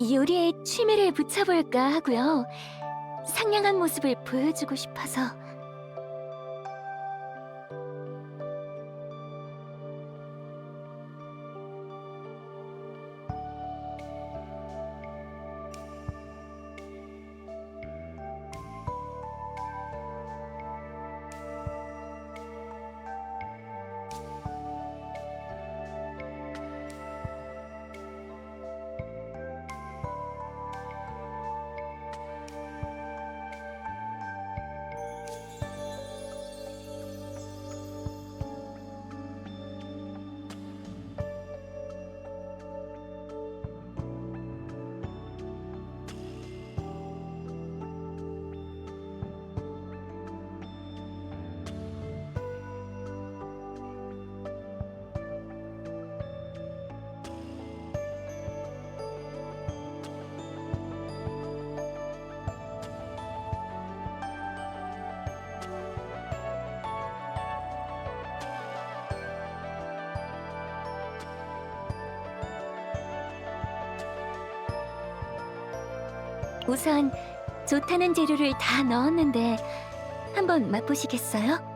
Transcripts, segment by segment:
요리에 취미를 붙여볼까 하고요. 상냥한 모습을 보여주고 싶어서. 우선 좋다는 재료를 다 넣었는데 한번 맛보시겠어요?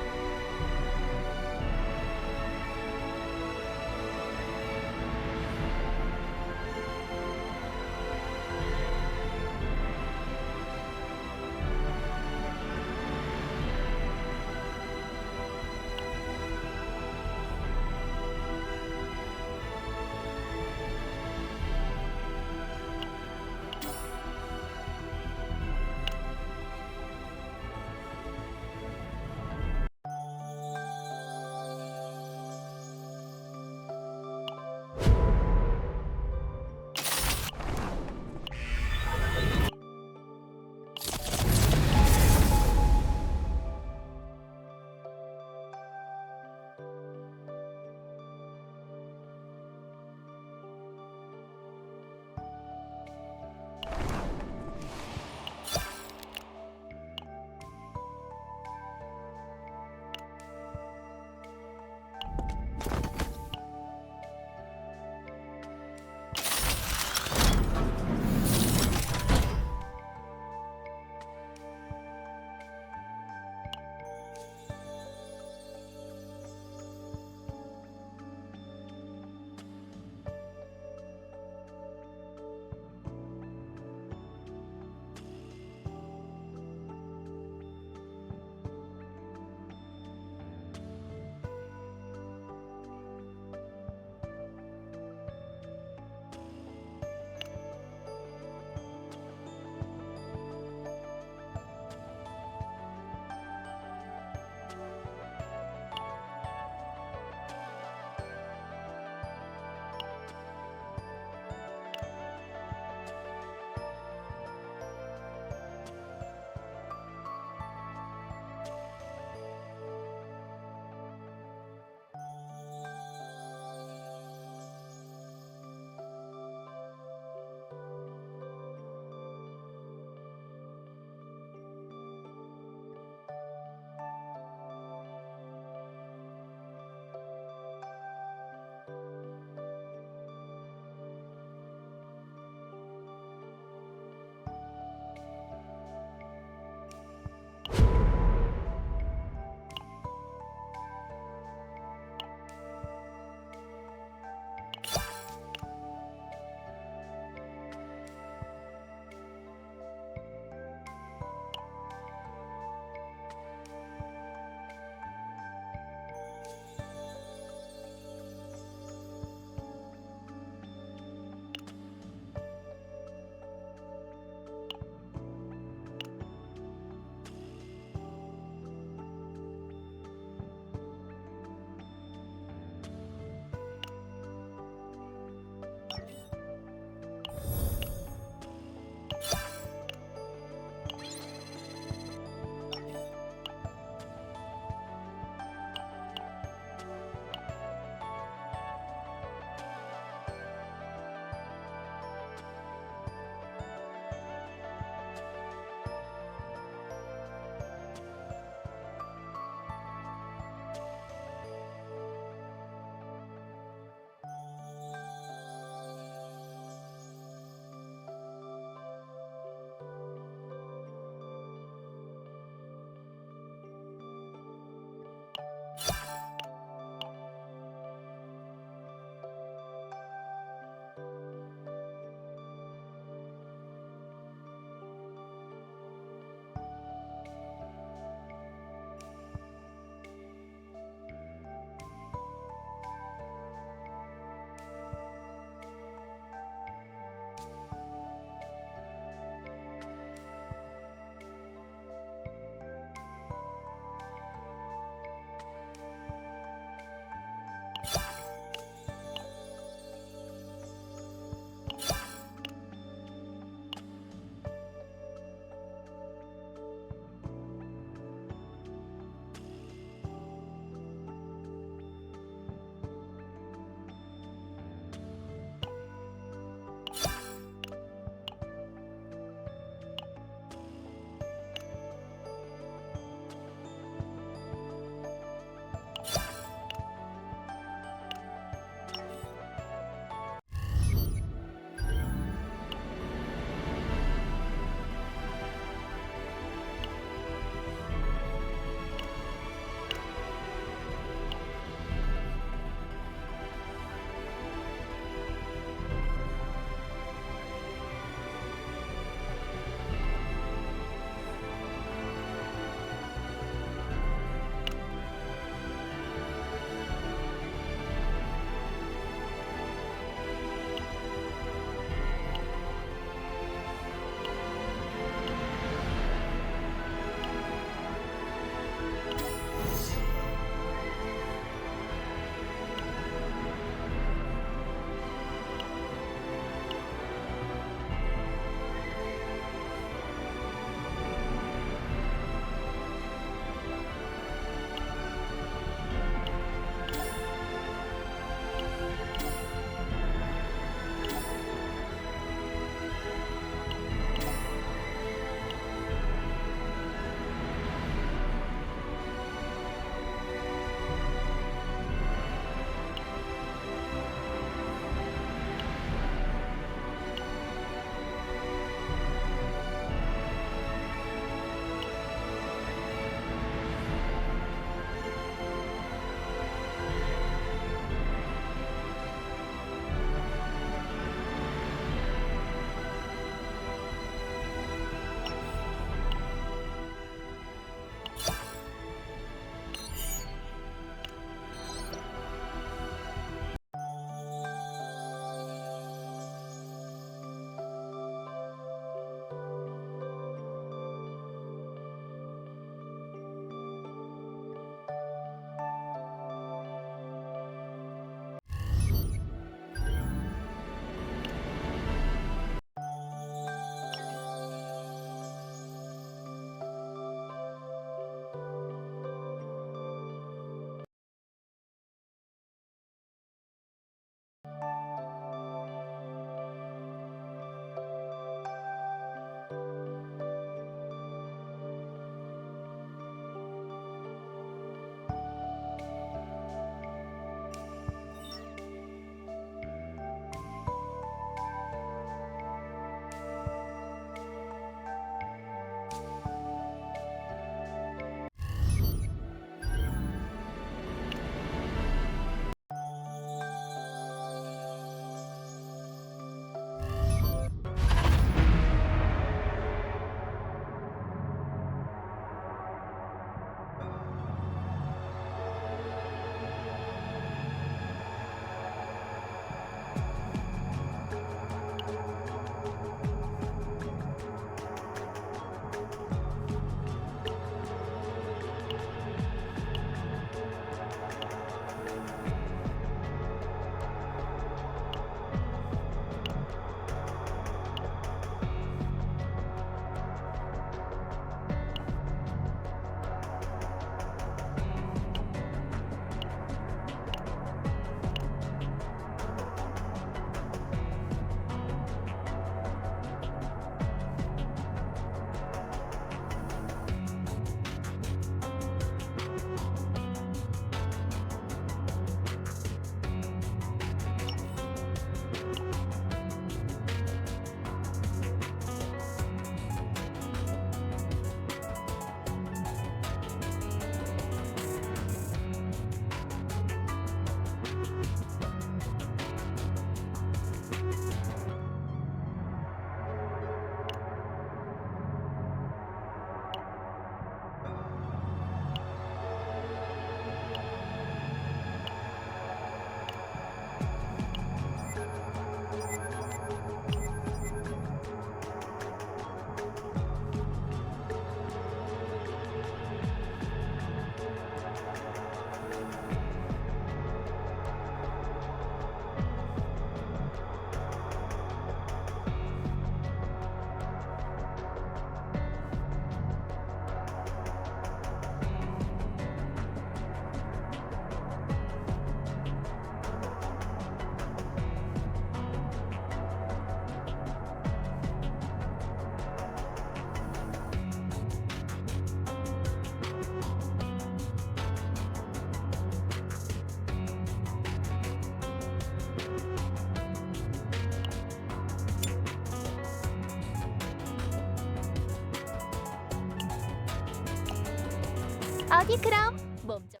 어디 그럼 몸 좀.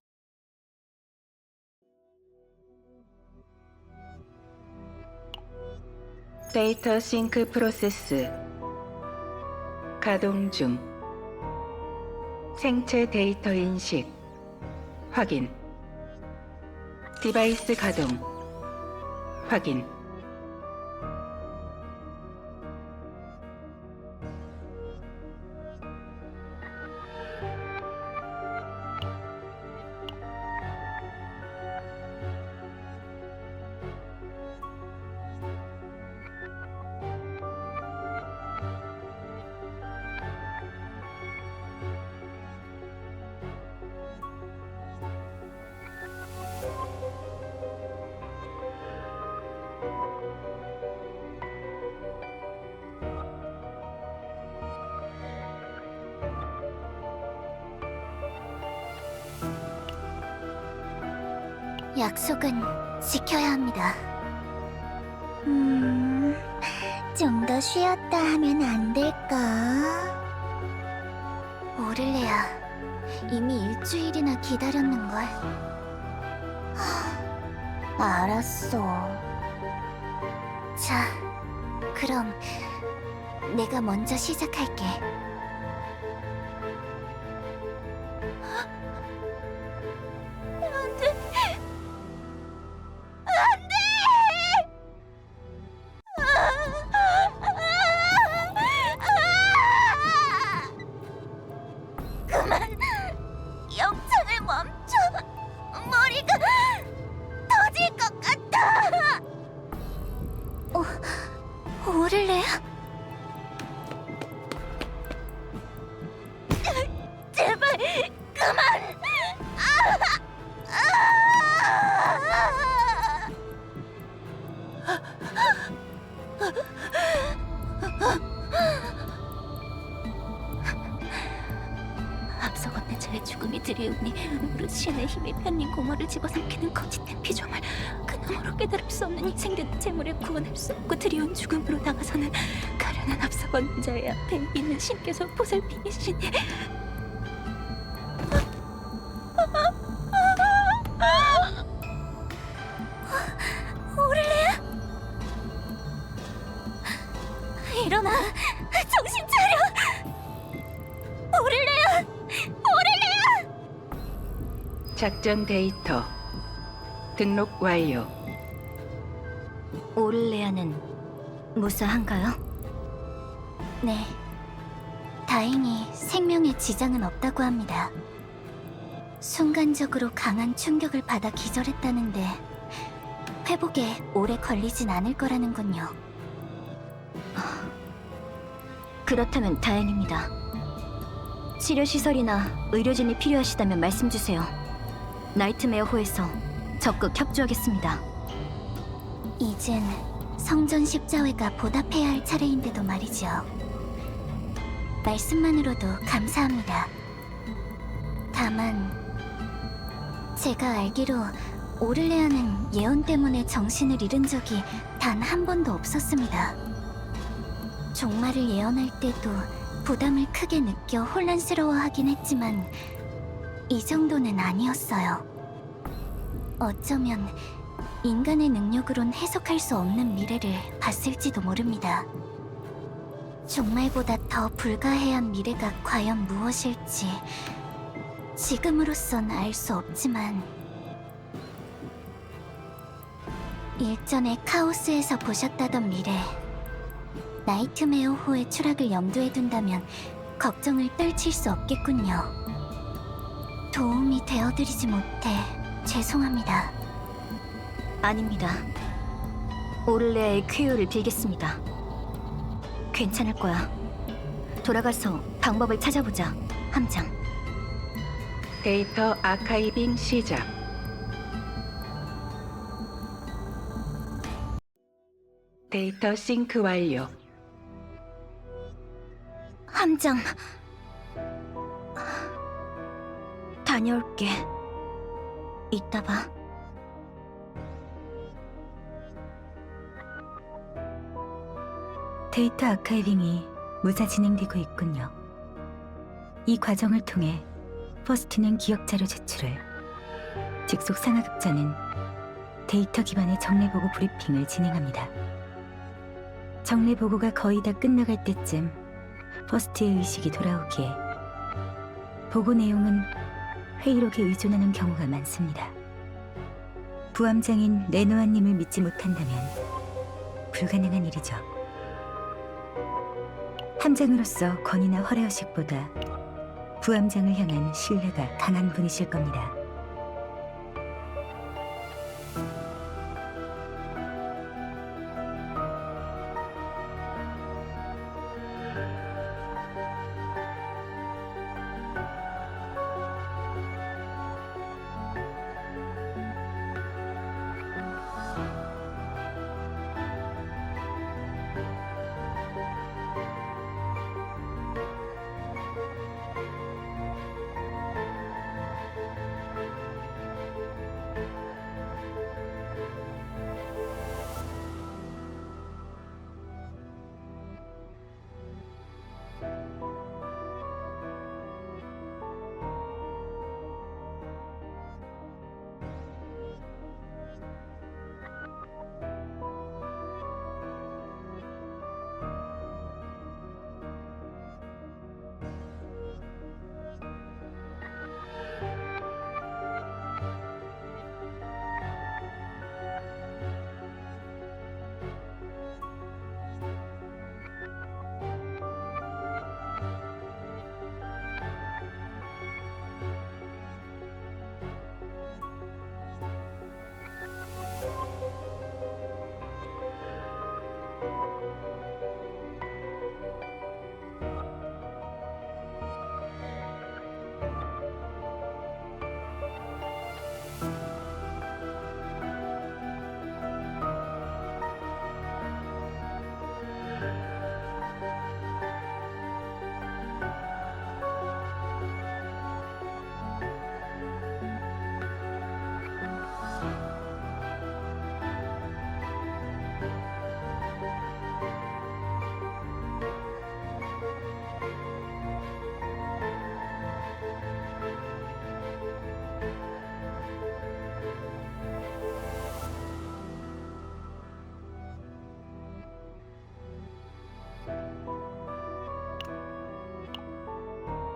데이터 싱크 프로세스 가동 중. 생체 데이터 인식 확인. 디바이스 가동 확인. 약속은 지켜야 합니다. 좀 더 쉬었다 하면 안 될까? 오를레야, 이미 일주일이나 기다렸는걸. 알았어. 자, 그럼 내가 먼저 시작할게. 그만! 영창을 멈춰! 머리가 터질 것 같아! 오를래야? 제발 그만! 앞서건 내 저의 죽음이 드리우니 루시안의 힘이 편린 공허를 집어삼키는 거짓된 피조물, 그나마로 깨달을 수 없는 희생된 재물을 구원할 수 없고 드리운 죽음으로 다가서는 가련한 앞서건 자의 앞에 있는 신께서 보살피시니 오를레야? 일어나! 정신 차려! 오를레야! 오를레야! 작전 데이터 등록 완료. 오를레아는 무사한가요? 네. 다행히 생명에 지장은 없다고 합니다. 순간적으로 강한 충격을 받아 기절했다는데 회복에 오래 걸리진 않을 거라는군요. 그렇다면 다행입니다. 치료시설이나 의료진이 필요하시다면 말씀 주세요. 나이트메어호에서 적극 협조하겠습니다. 이젠 성전 십자회가 보답해야 할 차례인데도 말이죠. 말씀만으로도 감사합니다. 다만 제가 알기로 오를레아는 예언 때문에 정신을 잃은 적이 단 한 번도 없었습니다. 종말을 예언할 때도 부담을 크게 느껴 혼란스러워하긴 했지만 이 정도는 아니었어요. 어쩌면 인간의 능력으론 해석할 수 없는 미래를 봤을지도 모릅니다. 종말보다 더 불가해한 미래가 과연 무엇일지 지금으로선 알 수 없지만 일전에 카오스에서 보셨다던 미래, 나이트메어호의 추락을 염두에 둔다면 걱정을 떨칠 수 없겠군요. 도움이 되어드리지 못해 죄송합니다. 아닙니다. 오를레아의 쾌유를 빌겠습니다. 괜찮을 거야. 돌아가서 방법을 찾아보자, 함장. 데이터 아카이빙 시작. 데이터 싱크 완료. 함장. 다녀올게. 이따 봐. 데이터 아카이빙이 무사 진행되고 있군요. 이 과정을 통해 퍼스트는 기억자료 제출을, 직속 상하급자는 데이터 기반의 정례보고 브리핑을 진행합니다. 정례보고가 거의 다 끝나갈 때쯤 퍼스트의 의식이 돌아오기에 보고 내용은 회의록에 의존하는 경우가 많습니다. 부함장인 레노아님을 믿지 못한다면 불가능한 일이죠. 함장으로서 권위나 허례허식보다 부함장을 향한 신뢰가 강한 분이실 겁니다.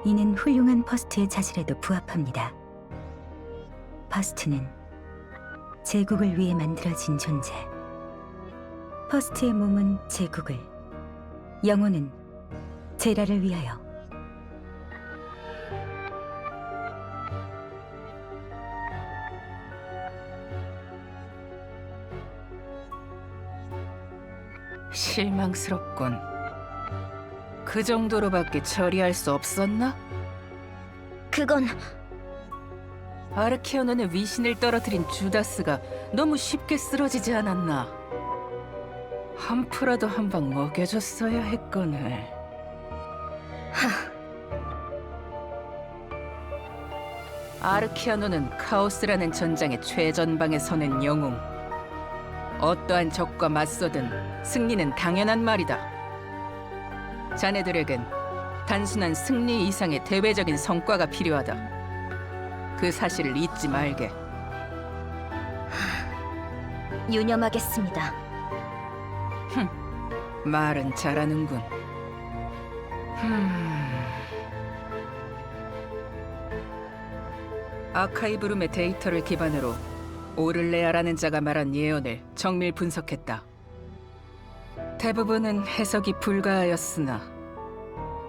이는 훌륭한 퍼스트의 자질에도 부합합니다. 퍼스트는 제국을 위해 만들어진 존재. 퍼스트의 몸은 제국을, 영혼은 제라를 위하여. 실망스럽군. 그 정도로밖에 처리할 수 없었나? 그건 아르케오논의 위신을 떨어뜨린 주다스가 너무 쉽게 쓰러지지 않았나? 한 푸라도 한 방 먹여줬어야 했거늘. 아르케오논은 카오스라는 전장의 최전방에 서는 영웅. 어떠한 적과 맞서든 승리는 당연한 말이다. 자네들에겐 단순한 승리 이상의 대외적인 성과가 필요하다. 그 사실을 잊지 말게. 유념하겠습니다. 말은 잘하는군. 아카이브룸의 데이터를 기반으로 오를레아라는 자가 말한 예언을 정밀 분석했다. 대부분은 해석이 불가하였으나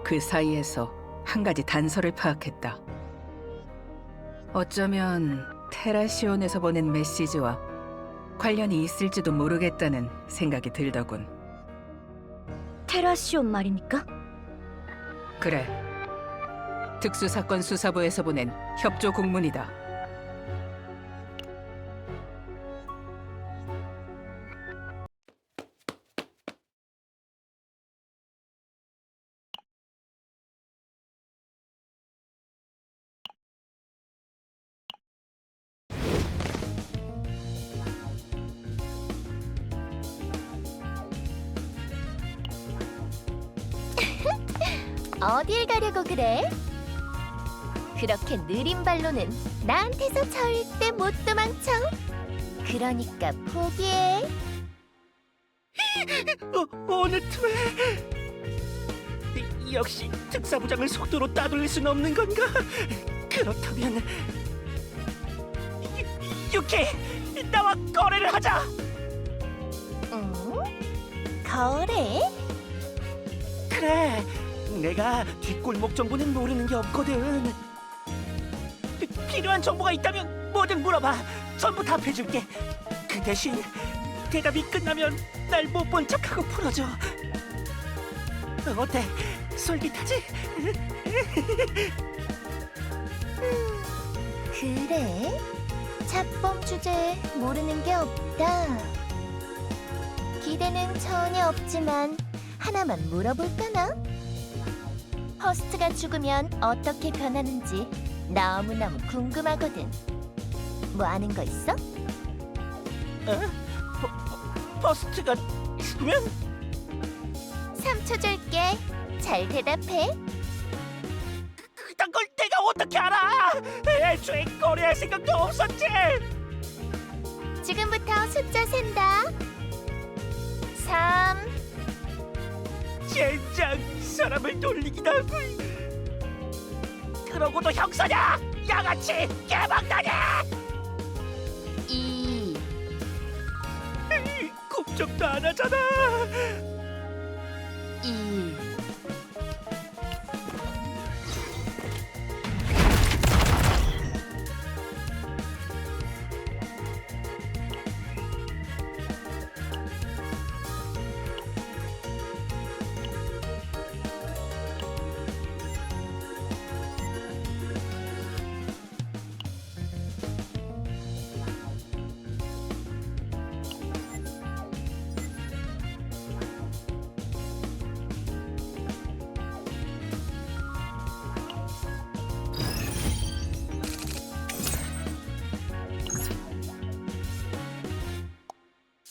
그 사이에서 한 가지 단서를 파악했다. 어쩌면 테라시온에서 보낸 메시지와 관련이 있을지도 모르겠다는 생각이 들더군. 테라시온 말입니까? 그래. 특수사건 수사부에서 보낸 협조 공문이다. 어딜 가려고 그래? 그렇게 느린 발로는 나한테서 절대 못 도망쳐. 그러니까 포기해. 어느 틈에 역시 특사부장을 속도로 따돌릴 순 없는 건가? 그렇다면 유키, 나와 거래를 하자. 응? 거래? 그래, 내가 뒷골목 정보는 모르는 게 없거든. 필요한 정보가 있다면 뭐든 물어봐. 전부 답해줄게. 그 대신 대답이 끝나면 날 못 본 척하고 풀어줘. 어때? 솔깃하지? 그래? 잡범 주제에 모르는 게 없다. 기대는 전혀 없지만 하나만 물어볼까나? 허스트가 죽으면 어떻게 변하는지 너무너무 궁금하거든. 뭐 아는 거 있어? 버스트가 죽으면? 3초 줄게. 잘 대답해. 그딴 걸 내가 어떻게 알아? 애초에 거래할 생각도 없었지. 지금부터 숫자 센다. 3. 젠장, 사람을 놀리기도 하고. 그러고도 형사냐? 양아치 개방다냐? 2. 꿈쩍도 안 하잖아. 1.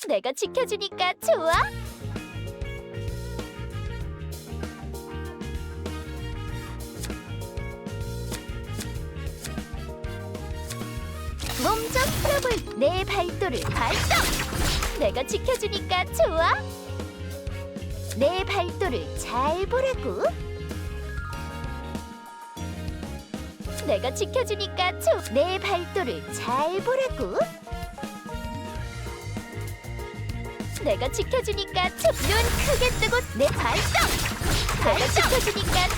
내가 지켜주니까 좋아? 몸 좀 풀어볼 내 발도를 발동! 내가 지켜주니까 좋아? 내 발도를 잘 보라고. 내가 지켜주니까 내 발도를 잘 보라고. 내가 지켜주니까 눈 크게 뜨고 내 발동! 내가 지켜주니까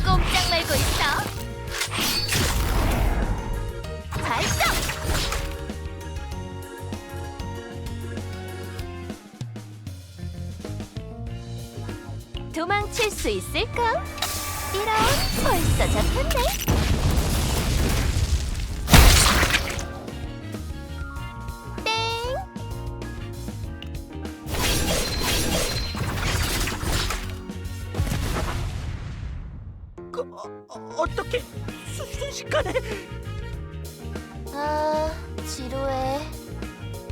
꼼짝 말고 있어. 발동! 도망칠 수 있을까? 이런, 벌써 잡혔네. 어떻게 순식간에? 아, 지루해.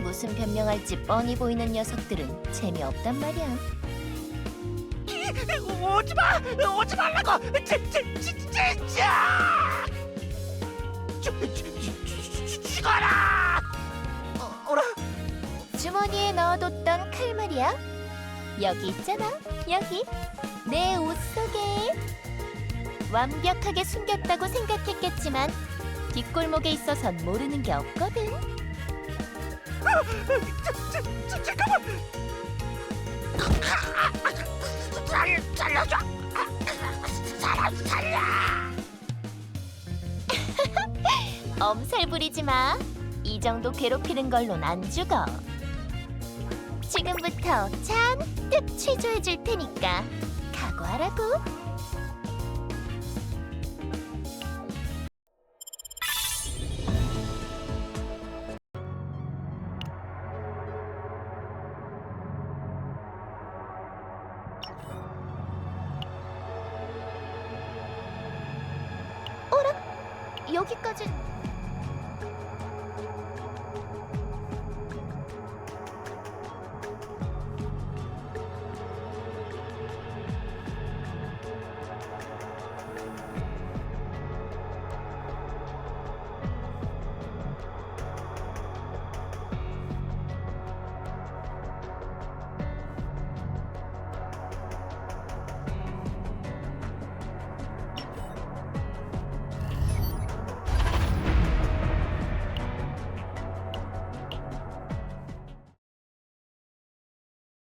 무슨 변명할지 뻔히 보이는 녀석들은 재미없단 말이야. 오지마! 오지 말라고! 진짜! 죽어라! 어라? 주머니에 넣어뒀던 칼 말이야. 여기 있잖아. 여기 내 옷 속에. 완벽하게 숨겼다고 생각했겠지만 뒷골목에 있어선 모르는 게 없거든. 잠깐만! 살려줘! 사람 살려! 엄살 부리지 마. 이 정도 괴롭히는 걸론 안 죽어. 지금부터 잔뜩 취조해 줄 테니까 각오하라고. 여기까지.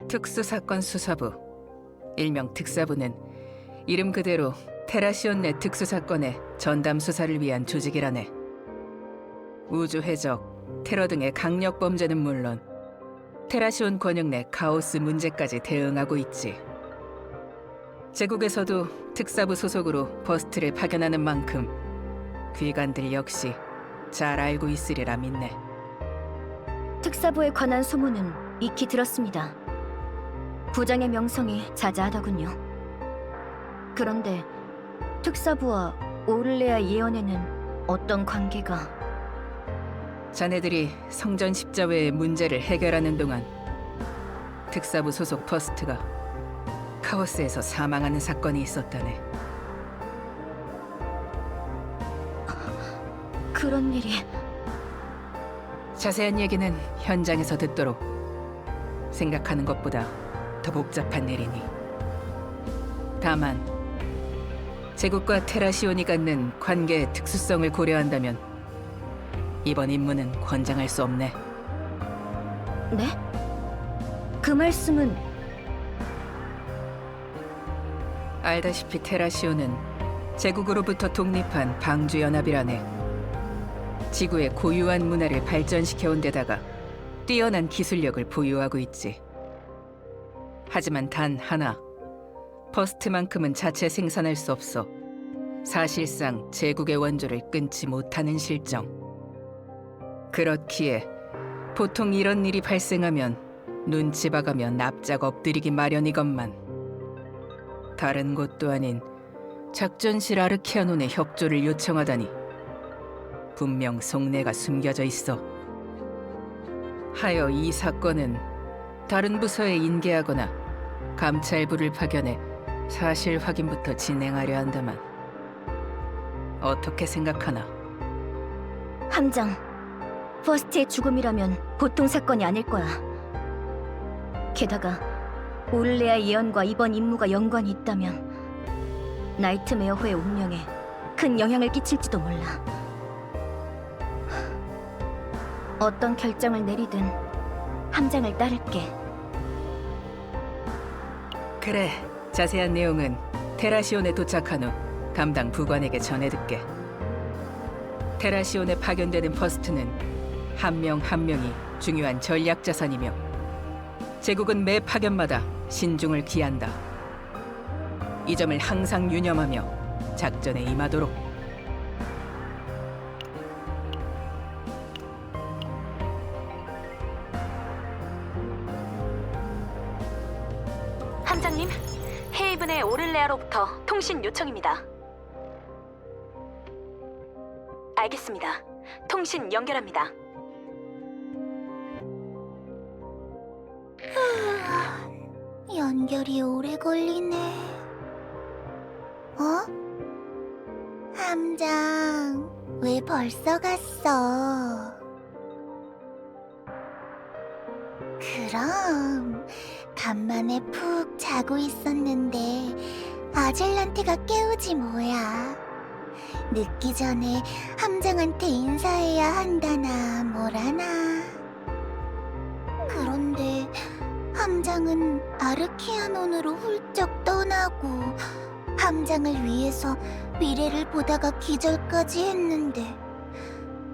특수사건 수사부, 일명 특사부는 이름 그대로 테라시온 내 특수사건의 전담 수사를 위한 조직이라네. 우주 해적, 테러 등의 강력 범죄는 물론 테라시온 권역 내 카오스 문제까지 대응하고 있지. 제국에서도 특사부 소속으로 버스트를 파견하는 만큼 귀관들 역시 잘 알고 있으리라 믿네. 특사부에 관한 소문은 익히 들었습니다. 부장의 명성이 자자하더군요. 그런데 특사부와 오를레아 예언에는 어떤 관계가? 자네들이 성전 십자회의 문제를 해결하는 동안 특사부 소속 버스트가 카오스에서 사망하는 사건이 있었다네. 그런 일이... 자세한 얘기는 현장에서 듣도록. 생각하는 것보다 더 복잡한 일이니. 다만 제국과 테라시온이 갖는 관계의 특수성을 고려한다면 이번 임무는 권장할 수 없네. 네? 그 말씀은... 알다시피 테라시온은 제국으로부터 독립한 방주연합이라네. 지구의 고유한 문화를 발전시켜온 데다가 뛰어난 기술력을 보유하고 있지. 하지만 단 하나, 버스트만큼은 자체 생산할 수 없어 사실상 제국의 원조를 끊지 못하는 실정. 그렇기에 보통 이런 일이 발생하면 눈치 봐가며 납작 엎드리기 마련이건만. 다른 곳도 아닌 작전실 아르케아논의 협조를 요청하다니 분명 속내가 숨겨져 있어. 하여 이 사건은 다른 부서에 인계하거나 감찰부를 파견해 사실 확인부터 진행하려 한다만 어떻게 생각하나? 함장, 퍼스트의 죽음이라면 보통 사건이 아닐 거야. 게다가 오를레아 예언과 이번 임무가 연관이 있다면 나이트메어호의 운명에 큰 영향을 끼칠지도 몰라. 어떤 결정을 내리든 함장을 따를게. 그래, 자세한 내용은 테라시온에 도착한 후 담당 부관에게 전해듣게. 테라시온에 파견되는 퍼스트는 한 명 한 명이 중요한 전략 자산이며 제국은 매 파견마다 신중을 기한다. 이 점을 항상 유념하며 작전에 임하도록. 함장님, 헤이븐의 오를레아로부터 통신 요청입니다. 알겠습니다. 통신 연결합니다. 연결이 오래 걸리네. 어? 함장, 왜 벌써 갔어? 그럼 간만에 푹 자고 있었는데 아젤란테가 깨우지 뭐야. 늦기 전에 함장한테 인사해야 한다나 뭐라나. 그런데 함장은 아르키아논으로 훌쩍 떠나고 함장을 위해서 미래를 보다가 기절까지 했는데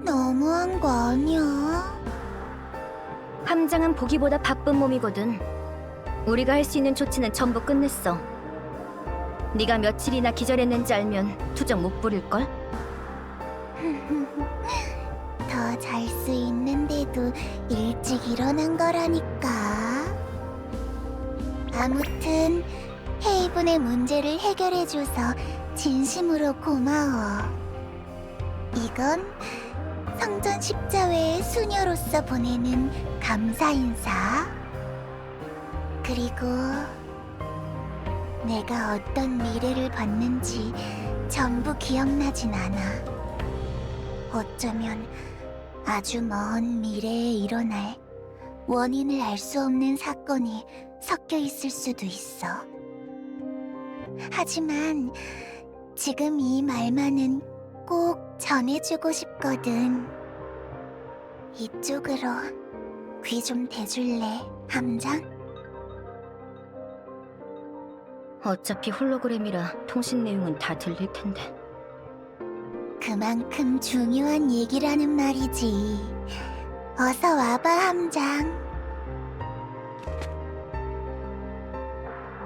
너무한 거 아니야? 함장은 보기보다 바쁜 몸이거든. 우리가 할 수 있는 조치는 전부 끝냈어. 네가 며칠이나 기절했는지 알면 투정 못 부릴걸? 더 잘 수 있는데도 일찍 일어난 거라니까. 아무튼 헤이븐의 문제를 해결해줘서 진심으로 고마워. 이건 성전 십자회의 수녀로서 보내는 감사 인사. 그리고 내가 어떤 미래를 봤는지 전부 기억나진 않아. 어쩌면 아주 먼 미래에 일어날 원인을 알 수 없는 사건이 섞여 있을 수도 있어. 하지만 지금 이 말만은 꼭 전해주고 싶거든. 이쪽으로 귀 좀 대줄래, 함장? 어차피 홀로그램이라 통신 내용은 다 들릴 텐데. 그만큼 중요한 얘기라는 말이지. 어서 와봐, 함장.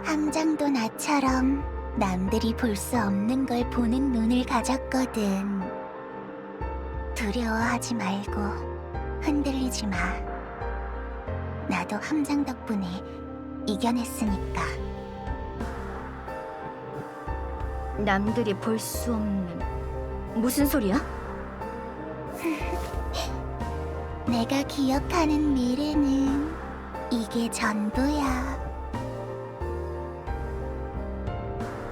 함장도 나처럼 남들이 볼 수 없는 걸 보는 눈을 가졌거든. 두려워하지 말고 흔들리지 마. 나도 함장 덕분에 이겨냈으니까. 남들이 볼 수 없는... 무슨 소리야? 내가 기억하는 미래는 이게 전부야.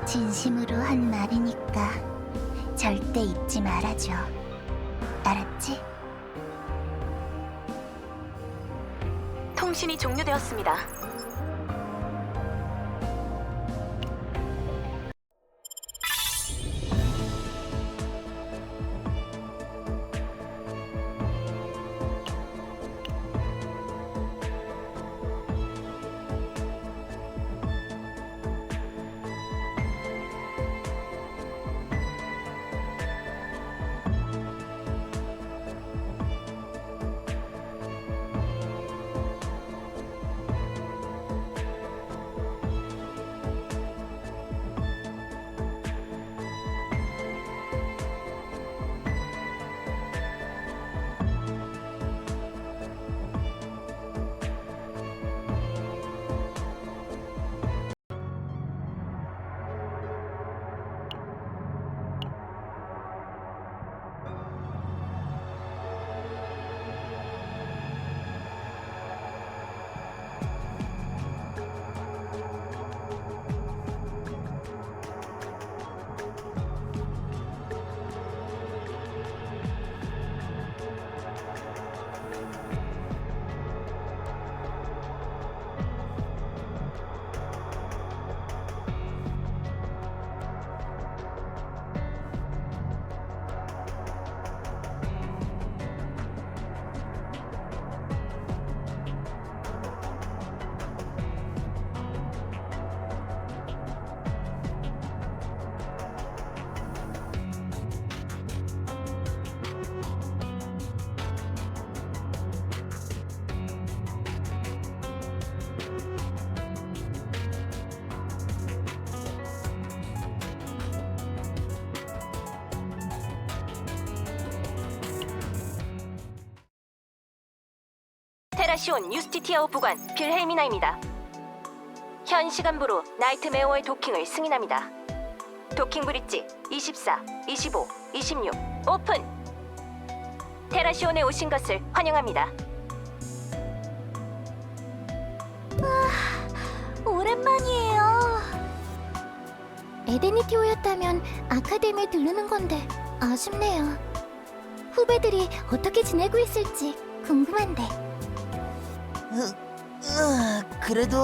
진심으로 한 말이니까 절대 잊지 말아줘. 알았지? 통신이 종료되었습니다. 테라시온 유스티티아오 부관 빌헬미나입니다. 현 시간부로 나이트메어의 도킹을 승인합니다. 도킹 브릿지 24, 25, 26 오픈! 테라시온에 오신 것을 환영합니다. 오랜만이에요. 에데니티오였다면 아카데미에 들르는 건데 아쉽네요. 후배들이 어떻게 지내고 있을지 궁금한데. 그래도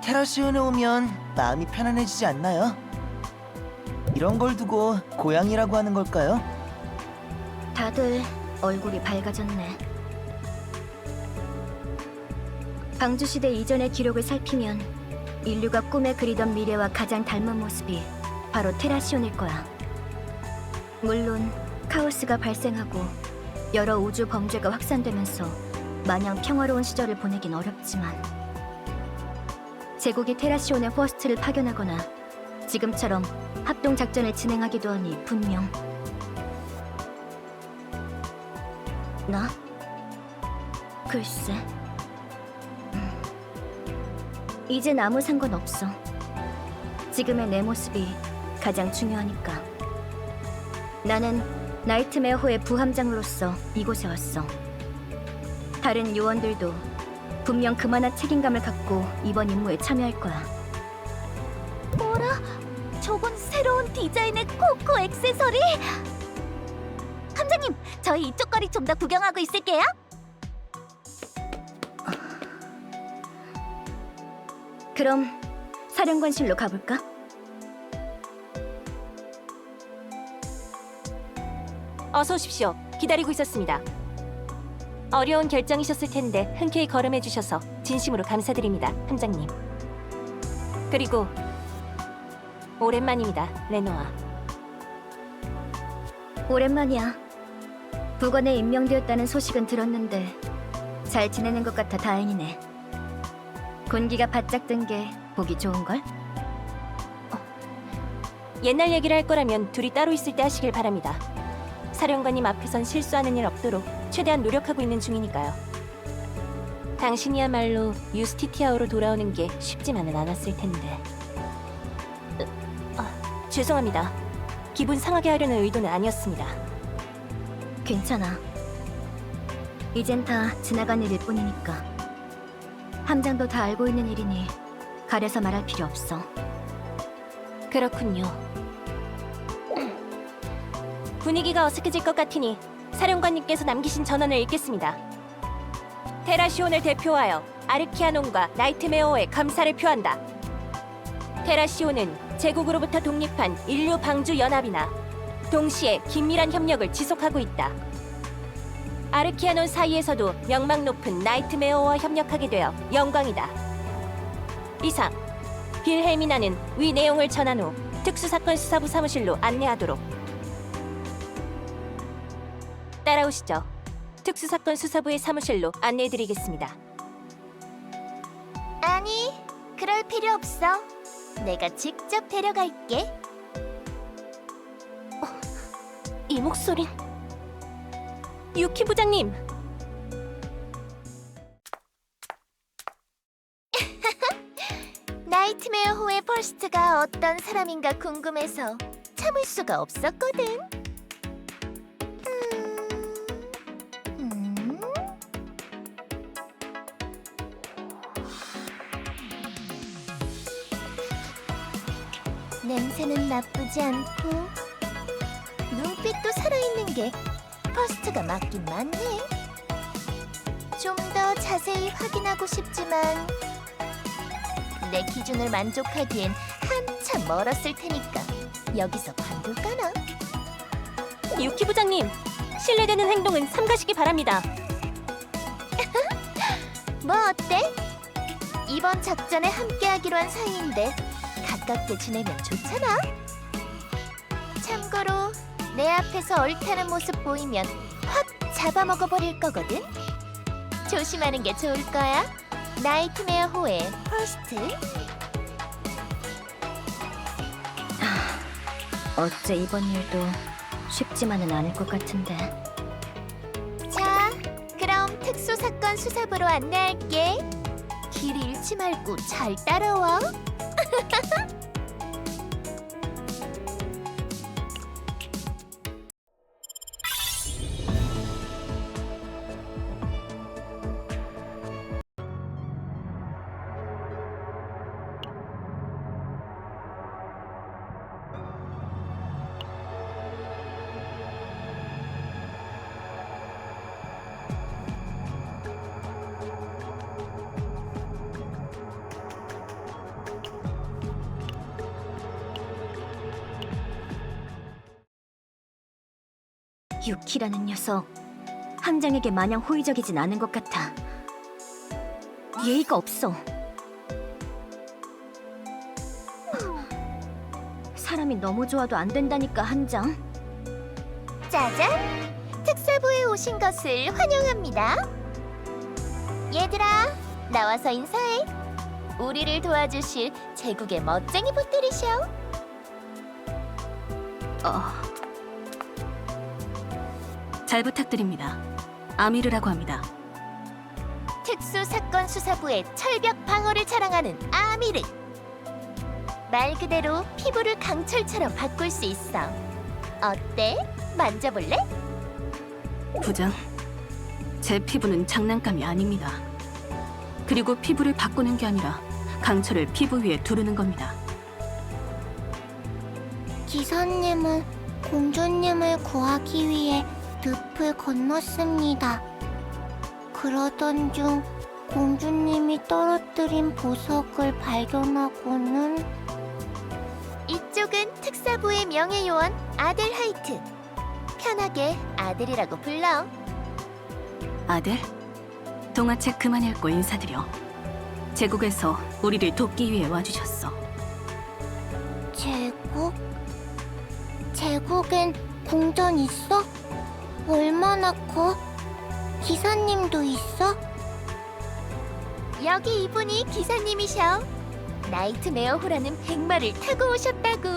테라시온에 오면 마음이 편안해지지 않나요? 이런 걸 두고 고향이라고 하는 걸까요? 다들 얼굴이 밝아졌네. 방주시대 이전의 기록을 살피면 인류가 꿈에 그리던 미래와 가장 닮은 모습이 바로 테라시온일 거야. 물론 카오스가 발생하고 여러 우주 범죄가 확산되면서 마냥 평화로운 시절을 보내긴 어렵지만 제국이 테라시온의 퍼스트를 파견하거나 지금처럼 합동작전을 진행하기도 하니 분명 나? 글쎄 이젠 아무 상관없어. 지금의 내 모습이 가장 중요하니까. 나는 나이트메어호의 부함장으로서 이곳에 왔어. 다른 요원들도 분명 그만한 책임감을 갖고 이번 임무에 참여할 거야. 뭐라? 저건 새로운 디자인의 코코 액세서리? 함장님, 저희 이쪽 거리 좀 더 구경하고 있을게요. 그럼 사령관실로 가볼까? 어서 오십시오. 기다리고 있었습니다. 어려운 결정이셨을 텐데 흔쾌히 걸음해 주셔서 진심으로 감사드립니다, 함장님. 그리고 오랜만입니다, 레노아. 오랜만이야. 부관에 임명되었다는 소식은 들었는데 잘 지내는 것 같아 다행이네. 군기가 바짝 든 게 보기 좋은걸? 옛날 얘기를 할 거라면 둘이 따로 있을 때 하시길 바랍니다. 사령관님 앞에선 실수하는 일 없도록 최대한 노력하고 있는 중이니까요. 당신이야말로 유스티티아오로 돌아오는 게 쉽지만은 않았을 텐데. 죄송합니다. 기분 상하게 하려는 의도는 아니었습니다. 괜찮아. 이젠 다 지나간 일일 뿐이니까. 함장도 다 알고 있는 일이니 가려서 말할 필요 없어. 그렇군요. 분위기가 어색해질 것 같으니 사령관님께서 남기신 전언을 읽겠습니다. 테라시온을 대표하여 아르키아논과 나이트메어에 감사를 표한다. 테라시온은 제국으로부터 독립한 인류 방주 연합이나 동시에 긴밀한 협력을 지속하고 있다. 아르키아논 사이에서도 명망 높은 나이트메어와 협력하게 되어 영광이다. 이상, 빌헬미나는 위 내용을 전한 후 특수사건 수사부 사무실로 안내하도록. 따라오시죠. 특수사건 수사부의 사무실로 안내해드리겠습니다. 아니, 그럴 필요 없어. 내가 직접 데려갈게. 이 목소린... 유키 부장님! 나이트메어 호의 퍼스트가 어떤 사람인가 궁금해서 참을 수가 없었거든. 냄새는 나쁘지 않고 눈빛도 살아있는 게 퍼스트가 맞긴 맞네. 좀 더 자세히 확인하고 싶지만 내 기준을 만족하기엔 한참 멀었을 테니까 여기서 관둘까나? 유키 부장님! 신뢰되는 행동은 삼가시기 바랍니다. 뭐 어때? 이번 작전에 함께하기로 한 사이인데 가깝게 지내면 좋잖아? 참고로 내 앞에서 얼타는 모습 보이면 확 잡아먹어버릴 거거든? 조심하는 게 좋을 거야. 나이트메어 호의 퍼스트. 어째 이번 일도 쉽지만은 않을 것 같은데. 자, 그럼 특수사건 수사부로 안내할게. 길 잃지 말고 잘 따라와. 유키라는 녀석, 함장에게 마냥 호의적이진 않은 것 같아. 예의가 없어. 사람이 너무 좋아도 안 된다니까, 함장. 짜잔! 특사부에 오신 것을 환영합니다. 얘들아, 나와서 인사해. 우리를 도와주실 제국의 멋쟁이 분들이셔. 잘 부탁드립니다. 아미르라고 합니다. 특수사건 수사부의 철벽 방어를 자랑하는 아미르. 말 그대로 피부를 강철처럼 바꿀 수 있어. 어때? 만져볼래? 부장, 제 피부는 장난감이 아닙니다. 그리고 피부를 바꾸는 게 아니라 강철을 피부 위에 두르는 겁니다. 기사님은 공주님을 구하기 위해 늪을 건넜습니다. 그러던 중 공주님이 떨어뜨린 보석을 발견하고는 이쪽은 특사부의 명예요원 아델 하이트. 편하게 아델이라고 불러. 아델? 동화책 그만 읽고 인사드려. 제국에서 우리를 돕기 위해 와주셨어. 제국? 제국엔 궁전 있어? 얼마나 커? 기사님도 있어? 여기 이분이 기사님이셔. 나이트메어 호라는 백마를 타고 오셨다고.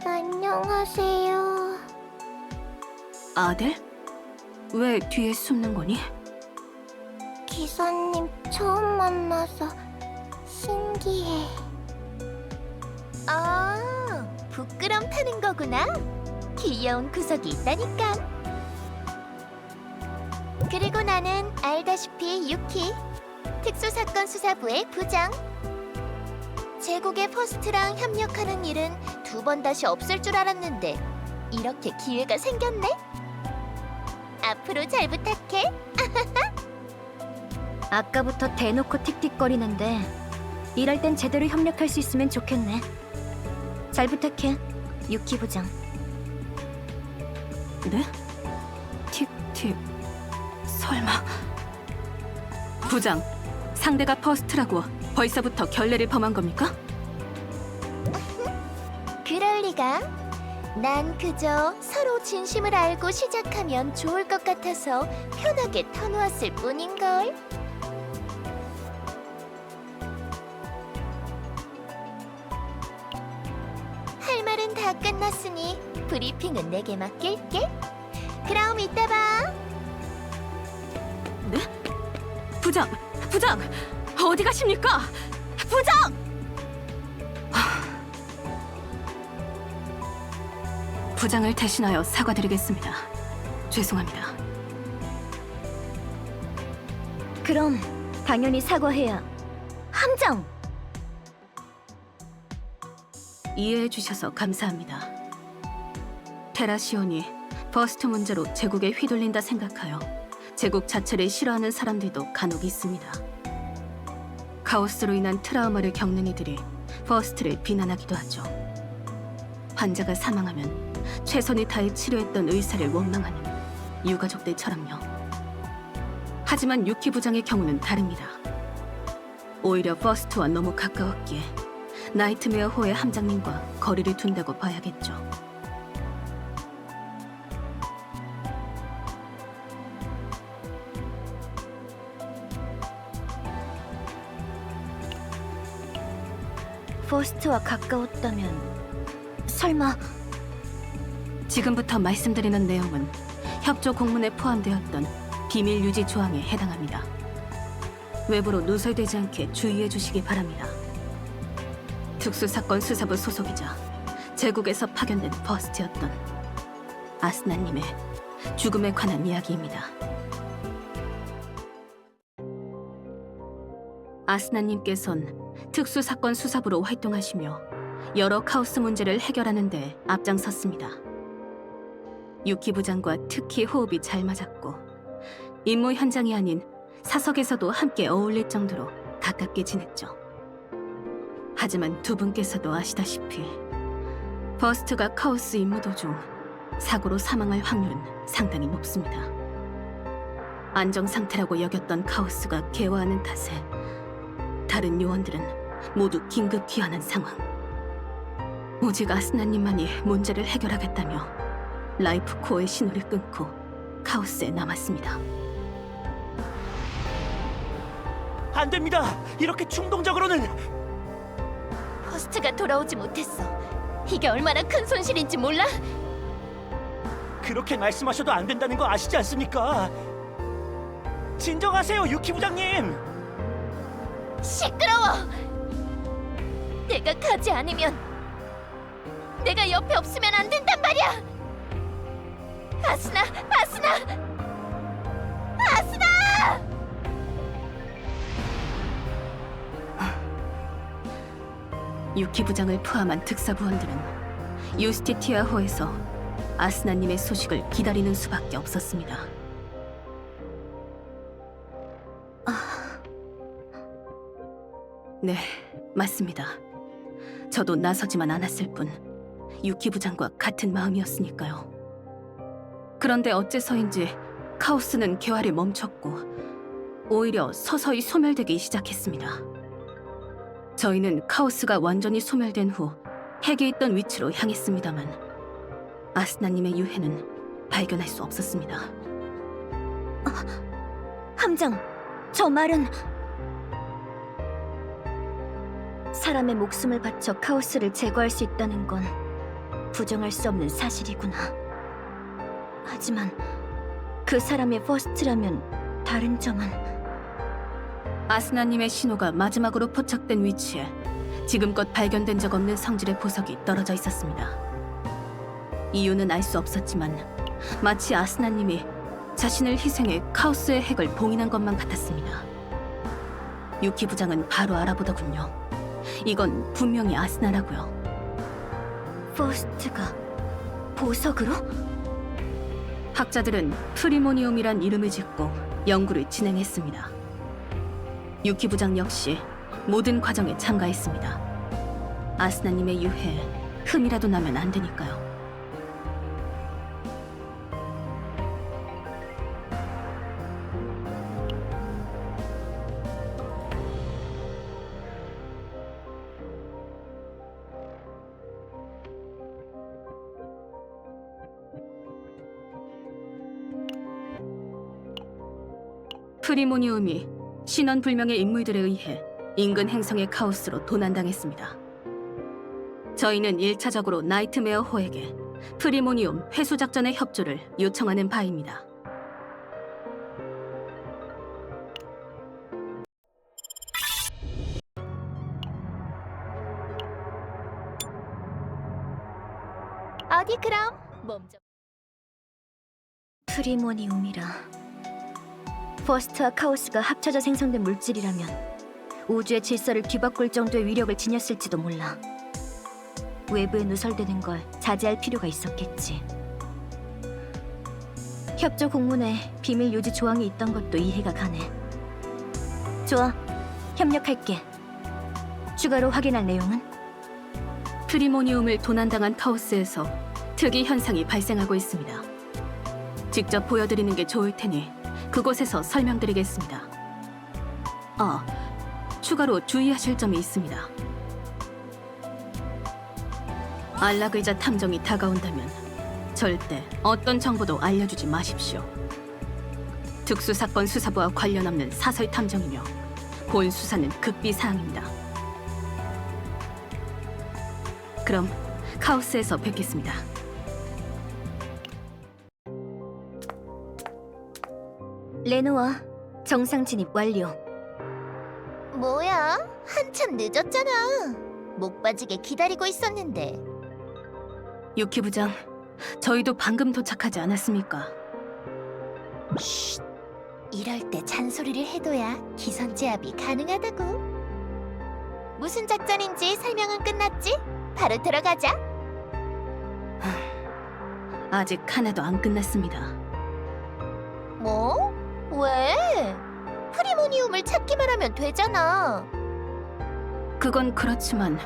안녕하세요. 아델? 왜 뒤에 숨는 거니? 기사님 처음 만나서 신기해. 아, 부끄럼 타는 거구나. 귀여운 구석이 있다니까. 그리고 나는 알다시피 유키, 특수사건 수사부의 부장. 제국의 퍼스트랑 협력하는 일은 두 번 다시 없을 줄 알았는데 이렇게 기회가 생겼네. 앞으로 잘 부탁해. 아까부터 대놓고 틱틱거리는데 일할 땐 제대로 협력할 수 있으면 좋겠네. 잘 부탁해, 유키 부장. 네? 틱틱. 설마. 부장, 상대가 퍼스트라고 벌써부터 결례를 범한 겁니까? 그럴 리가. 난 그저 서로 진심을 알고 시작하면 좋을 것 같아서 편하게 터놓았을 뿐인걸. 할 말은 다 끝났으니 브리핑은 내게 맡길게. 그럼 이따 봐. 네? 부장! 부장! 어디 가십니까? 부장! 부장을 대신하여 사과드리겠습니다. 죄송합니다. 그럼 당연히 사과해야 함장! 이해해 주셔서 감사합니다. 테라시온이 버스트 문제로 제국에 휘둘린다 생각하여 제국 자체를 싫어하는 사람들도 간혹 있습니다. 카오스로 인한 트라우마를 겪는 이들이 버스트를 비난하기도 하죠. 환자가 사망하면 최선을 다해 치료했던 의사를 원망하는 유가족들처럼요. 하지만 유키 부장의 경우는 다릅니다. 오히려 버스트와 너무 가까웠기에 나이트메어 호의 함장님과 거리를 둔다고 봐야겠죠. 포스트와 가까웠다면 설마 지금부터 말씀드리는 내용은 협조 공문에 포함되었던 비밀 유지 조항에 해당합니다. 외부로 누설되지 않게 주의해 주시기 바랍니다. 특수사건 수사부 소속이자 제국에서 파견된 버스트였던 아스나님의 죽음에 관한 이야기입니다. 아스나님께선 특수사건 수사부로 활동하시며 여러 카오스 문제를 해결하는 데 앞장섰습니다. 유키 부장과 특히 호흡이 잘 맞았고 임무 현장이 아닌 사석에서도 함께 어울릴 정도로 가깝게 지냈죠. 하지만 두 분께서도 아시다시피 버스트가 카오스 임무 도중 사고로 사망할 확률은 상당히 높습니다. 안정 상태라고 여겼던 카오스가 개화하는 탓에 다른 요원들은 모두 긴급 귀환한 상황. 오직 아스나님만이 문제를 해결하겠다며 라이프 코어의 신호를 끊고 카오스에 남았습니다. 안 됩니다. 이렇게 충동적으로는. 퍼스트가 돌아오지 못했어. 이게 얼마나 큰 손실인지 몰라? 그렇게 말씀하셔도 안 된다는 거 아시지 않습니까? 진정하세요, 유키 부장님. 시끄러워! 내가 가지 않으면 내가 옆에 없으면 안 된단 말이야! 아스나! 아스나! 아스나! 유키 부장을 포함한 특사부원들은 유스티티아호에서 아스나님의 소식을 기다리는 수밖에 없었습니다. 네, 맞습니다. 저도 나서지만 않았을 뿐 유키 부장과 같은 마음이었으니까요. 그런데 어째서인지 카오스는 개화를 멈췄고 오히려 서서히 소멸되기 시작했습니다. 저희는 카오스가 완전히 소멸된 후 핵이 있던 위치로 향했습니다만 아스나님의 유해는 발견할 수 없었습니다. 함장, 저 말은 사람의 목숨을 바쳐 카오스를 제거할 수 있다는 건 부정할 수 없는 사실이구나. 하지만 그 사람이 퍼스트라면 다른 점은 아스나님의 신호가 마지막으로 포착된 위치에 지금껏 발견된 적 없는 성질의 보석이 떨어져 있었습니다. 이유는 알 수 없었지만 마치 아스나님이 자신을 희생해 카오스의 핵을 봉인한 것만 같았습니다. 유키 부장은 바로 알아보더군요. 이건 분명히 아스나라고요. 퍼스트가 보석으로? 학자들은 프리모니움이란 이름을 짓고 연구를 진행했습니다. 유키 부장 역시 모든 과정에 참가했습니다. 아스나님의 유해에 흠이라도 나면 안 되니까요. 프리모니움이 신원불명의 인물들에 의해 인근 행성의 카오스로 도난당했습니다. 저희는 1차적으로 나이트메어 호에게 프리모니움 회수 작전의 협조를 요청하는 바입니다. 어디 그럼 몸 좀. 프리모니움이라. 퍼스트와 카오스가 합쳐져 생성된 물질이라면 우주의 질서를 뒤바꿀 정도의 위력을 지녔을지도 몰라. 외부에 누설되는 걸 자제할 필요가 있었겠지. 협조 공문에 비밀 유지 조항이 있던 것도 이해가 가네. 좋아, 협력할게. 추가로 확인할 내용은? 프리모니움을 도난당한 카오스에서 특이 현상이 발생하고 있습니다. 직접 보여드리는 게 좋을 테니 그곳에서 설명드리겠습니다. 추가로 주의하실 점이 있습니다. 안락의자 탐정이 다가온다면 절대 어떤 정보도 알려주지 마십시오. 특수사건 수사부와 관련 없는 사설 탐정이며 본 수사는 극비사항입니다. 그럼 카오스에서 뵙겠습니다. 레노아, 정상 진입 완료. 뭐야? 한참 늦었잖아. 목 빠지게 기다리고 있었는데. 유키 부장, 저희도 방금 도착하지 않았습니까? 쉿. 이럴 때 잔소리를 해둬야 기선 제압이 가능하다고. 무슨 작전인지 설명은 끝났지? 바로 들어가자. 아직 하나도 안 끝났습니다. 뭐? 왜? 프리모니움을 찾기만 하면 되잖아. 그건 그렇지만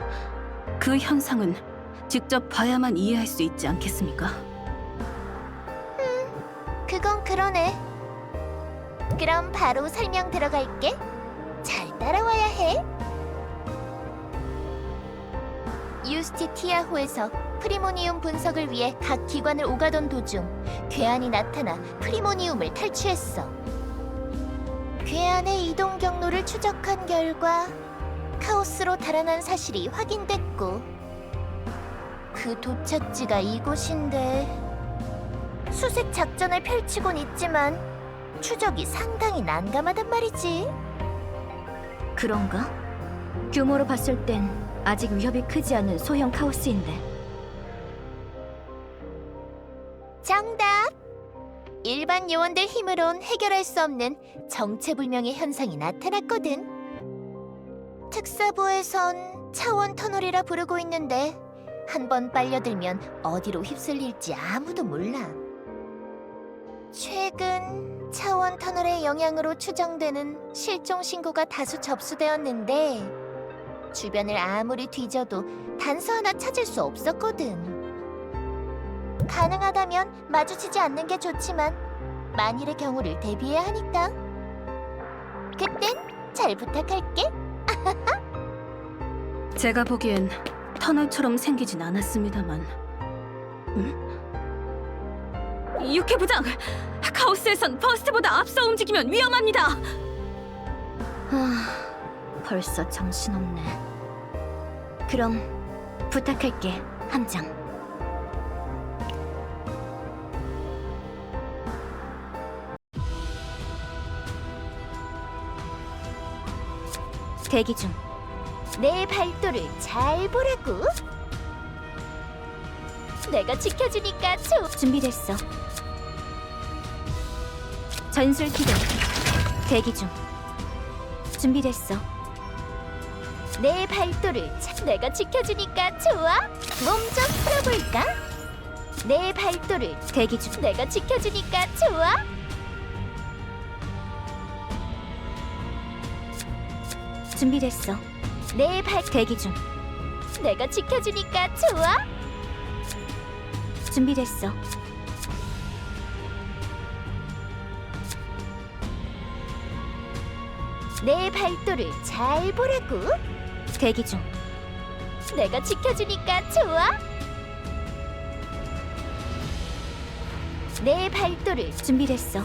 그 현상은 직접 봐야만 이해할 수 있지 않겠습니까? 그건 그러네. 그럼 바로 설명 들어갈게. 잘 따라와야 해. 유스티티아호에서 프리모니움 분석을 위해 각 기관을 오가던 도중 괴한이 나타나 프리모니움을 탈취했어. 괴한의 이동 경로를 추적한 결과 카오스로 달아난 사실이 확인됐고, 그 도착지가 이곳인데 수색 작전을 펼치곤 있지만 추적이 상당히 난감하단 말이지. 그런가? 규모로 봤을 땐 아직 위협이 크지 않은 소형 카오스인데. 정답! 일반 요원들 힘으론 해결할 수 없는 정체불명의 현상이 나타났거든. 특사부에선 차원 터널이라 부르고 있는데 한번 빨려들면 어디로 휩쓸릴지 아무도 몰라. 최근 차원 터널의 영향으로 추정되는 실종 신고가 다수 접수되었는데 주변을 아무리 뒤져도 단서 하나 찾을 수 없었거든. 가능하다면 마주치지 않는 게 좋지만 만일의 경우를 대비해야 하니까. 로켓된 잘 부탁할게. 제가 보기엔 터널처럼 생기진 않았습니다만. 육해부장! 카오스에선 퍼스트보다 앞서 움직이면 위험합니다! 벌써 정신없네. 그럼 부탁할게, 함장. 대기 중. 내 발도를 잘 보라고. 내가 지켜주니까 좋아. 준비됐어. 전술 기동. 대기 중. 준비됐어. 내 발도를 내가 지켜주니까 좋아. 몸 좀 풀어볼까? 내 발도를 대기 중. 내가 지켜주니까 좋아. 준비됐어. 내 발 대기 중. 내가 지켜주니까 좋아. 준비됐어. 내 발도를 잘 보라고. 대기 중. 내가 지켜주니까 좋아. 내 발도를 준비됐어.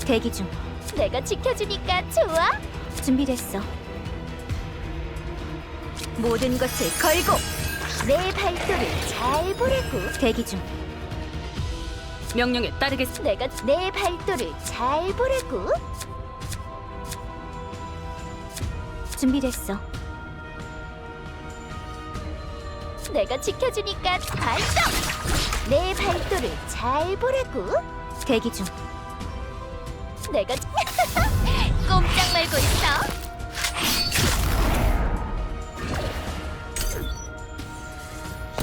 대기 중. 내가 지켜주니까 좋아. 준비됐어. 모든 것을 걸고. 내 발도를 잘 보라고. 대기 중. 명령에 따르겠습니다. 내가 내 발도를 잘 보라고. 준비됐어. 내가 지켜주니까 발동. 내 발도를 잘 보라고. 대기 중. 내가 꼼짝 말고 있어.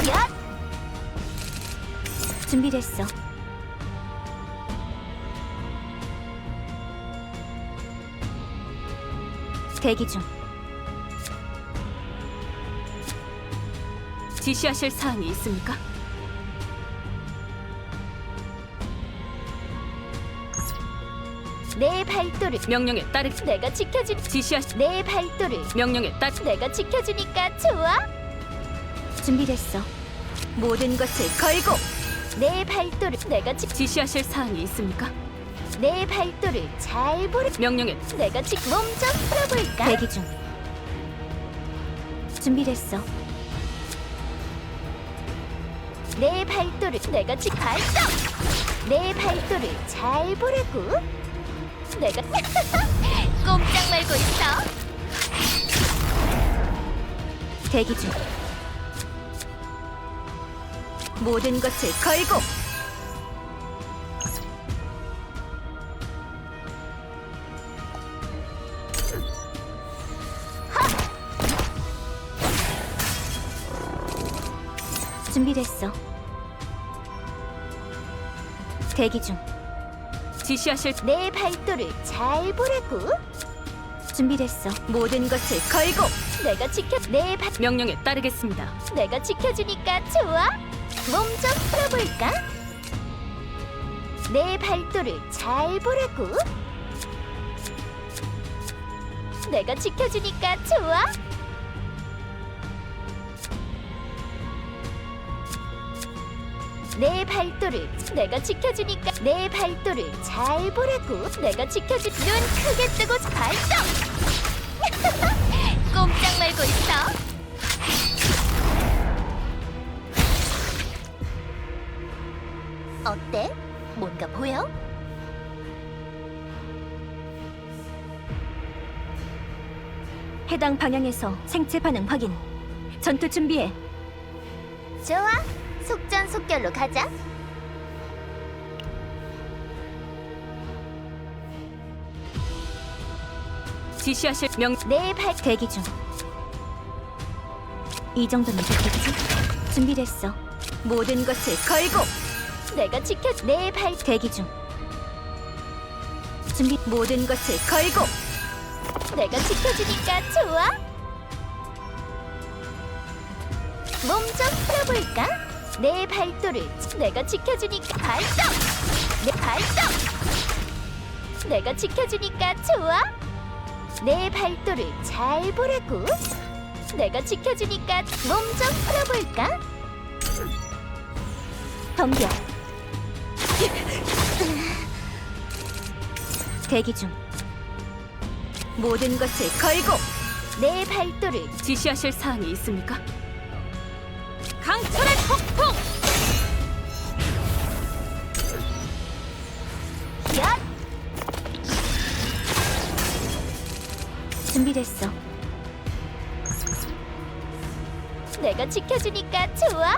야, 준비됐어. 대기 중. 지시하실 사항이 있습니까? 내 발도를 명령에 따르 내가 지켜주. 지시하시 내 발도를 명령에 따르 내가 지켜주니까 좋아. 준비됐어. 모든 것을 걸고. 내 발도를 내가 지시하실 사항이 있습니까? 내 발도를 잘 보라. 명령에 내가 몸 좀 풀어볼까? 대기 중. 준비됐어. 내 발도를 내가 발동. 내 발도를 잘 보라고. 내가 꼼짝 말고 있어. 대기 중. 모든 것을 걸고. 준비됐어. 대기 중. 지시하실 내 발도를 잘 보라고. 준비됐어. 모든 것을 걸고. 내가 명령에 따르겠습니다. 내가 지켜주니까 좋아. 몸 좀 풀어볼까? 내 발도를 잘 보라고. 내가 지켜주니까 좋아. 내 발도를 내가 지켜주니까 내 발도를 잘 보라고. 내가 지켜주. 눈 크게 뜨고 발동. 꼼짝 말고 있어. 어때? 뭔가 보여? 해당 방향에서 생체 반응 확인. 전투 준비해. 좋아. 속전속결로 가자. 지시하실 내 발 대기 중. 이 정도면 됐겠지? 준비됐어. 모든 것을 걸고. 내가 지켜. 내 발 대기 중. 준비. 모든 것을 걸고. 내가 지켜주니까 좋아? 몸 좀 풀어볼까? 내 발도를 내가 지켜주니까 발동! 내 발동! 내가 지켜주니까 좋아? 내 발도를 잘 보라고. 내가 지켜주니까 몸 좀 풀어볼까? 덤벼. 대기 중. 모든 것을 걸고 내 발도를 지시하실 사항이 있습니까? 강철의 폭풍! 야! 준비됐어. 내가 지켜주니까 좋아?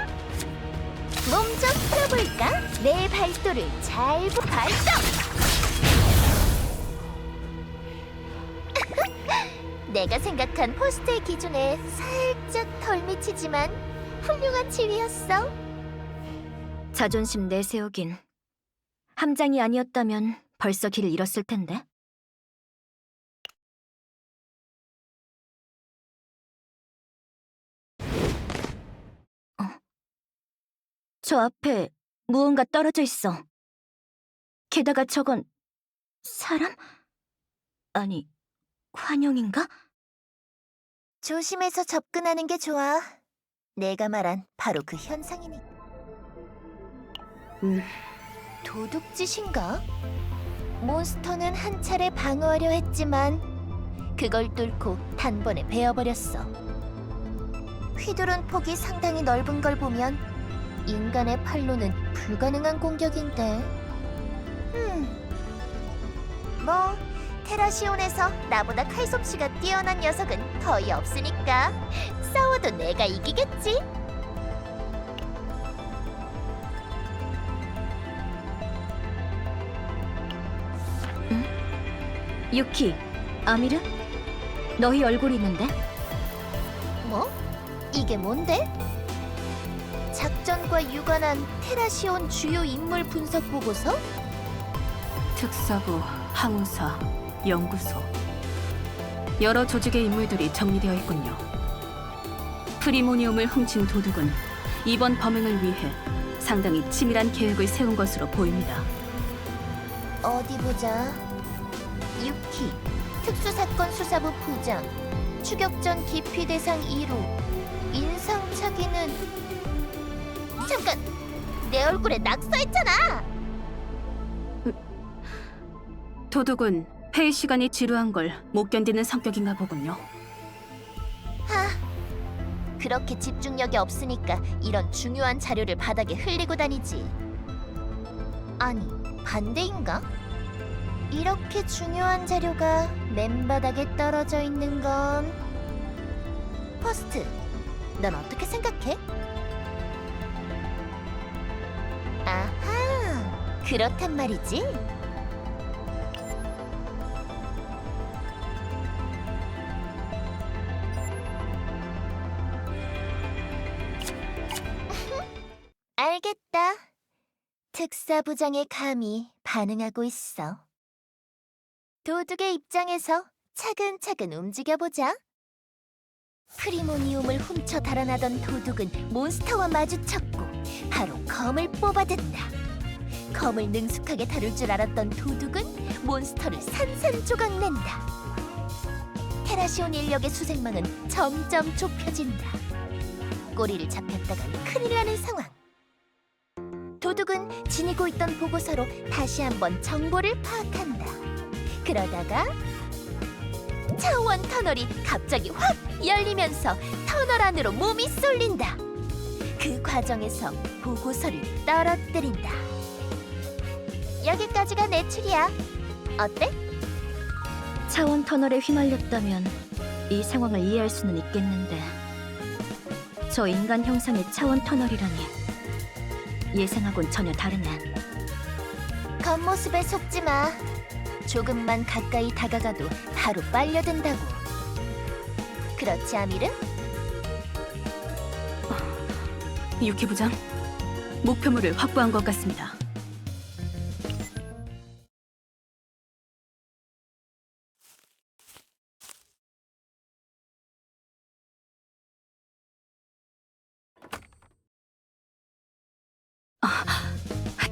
몸 좀 풀어볼까? 내 발도를 잘 발동! 내가 생각한 포스트의 기준에 살짝 덜 미치지만 훌륭한 지휘였어. 자존심 내세우긴. 함장이 아니었다면 벌써 길을 잃었을 텐데. 저 앞에 무언가 떨어져 있어. 게다가 저건 사람? 아니, 환영인가? 조심해서 접근하는 게 좋아. 내가 말한 바로 그 현상이니까. 도둑짓인가? 몬스터는 한 차례 방어하려 했지만 그걸 뚫고 단번에 베어버렸어. 휘두른 폭이 상당히 넓은 걸 보면 인간의 팔로는 불가능한 공격인데. 뭐 테라시온에서 나보다 칼솜씨가 뛰어난 녀석은 거의 없으니까 싸워도 내가 이기겠지. 유키, 아미르? 너희 얼굴이 있는데? 뭐? 이게 뭔데? 작전과 유관한 테라시온 주요 인물 분석 보고서? 특사부, 항우사, 연구소. 여러 조직의 인물들이 정리되어 있군요. 프리모니움을 훔친 도둑은 이번 범행을 위해 상당히 치밀한 계획을 세운 것으로 보입니다. 어디 보자. 유키, 특수사건 수사부 부장, 추격전 기피 대상 1호, 인상착의는... 잠깐! 내 얼굴에 낙서했잖아! 도둑은 회의 시간이 지루한 걸 못 견디는 성격인가 보군요. 그렇게 집중력이 없으니까 이런 중요한 자료를 바닥에 흘리고 다니지. 아니, 반대인가? 이렇게 중요한 자료가 맨바닥에 떨어져 있는 건... 퍼스트, 넌 어떻게 생각해? 아하, 그렇단 말이지? 알겠다. 특사부장의 감이 반응하고 있어. 도둑의 입장에서 차근차근 움직여보자. 프리모니움을 훔쳐 달아나던 도둑은 몬스터와 마주쳤고 바로 검을 뽑아댔다. 검을 능숙하게 다룰 줄 알았던 도둑은 몬스터를 산산조각 낸다. 테라시온 인력의 수색망은 점점 좁혀진다. 꼬리를 잡혔다간 큰일 나는 상황. 도둑은 지니고 있던 보고서로 다시 한번 정보를 파악한다. 그러다가 차원 터널이 갑자기 확 열리면서 터널 안으로 몸이 쏠린다. 그 과정에서 보고서를 떨어뜨린다. 여기까지가 내 추리야. 어때? 차원 터널에 휘말렸다면 이 상황을 이해할 수는 있겠는데 저 인간 형상의 차원 터널이라니 예상하고는 전혀 다르네. 겉모습에 속지 마. 조금만 가까이 다가가도 바로 빨려든다고. 그렇지, 아미르? 유키 부장, 목표물을 확보한 것 같습니다.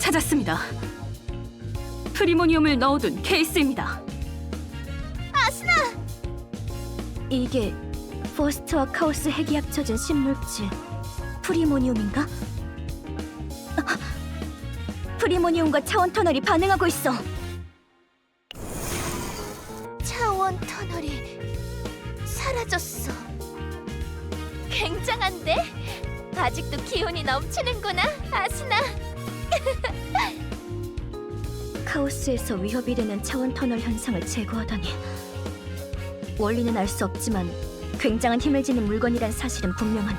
찾았습니다. 프리모니움을 넣어둔 케이스입니다. 이게 퍼스트와 카오스 핵이 합쳐진 신물질 프리모니움인가? 프리모니움과 차원 터널이 반응하고 있어. 차원 터널이 사라졌어. 굉장한데? 아직도 기운이 넘치는구나, 아스나. 카오스에서 위협이 되는 차원 터널 현상을 제거하다니. 원리는 알 수 없지만 굉장한 힘을 지닌 물건이란 사실은 분명하네.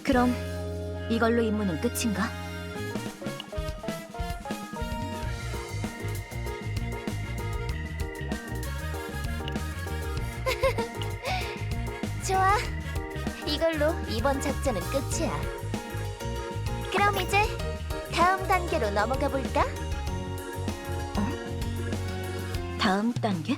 그럼 이걸로 임무는 끝인가? 좋아. 이걸로 이번 작전은 끝이야. 그럼 이제 다음 단계로 넘어가 볼까? 다음 단계?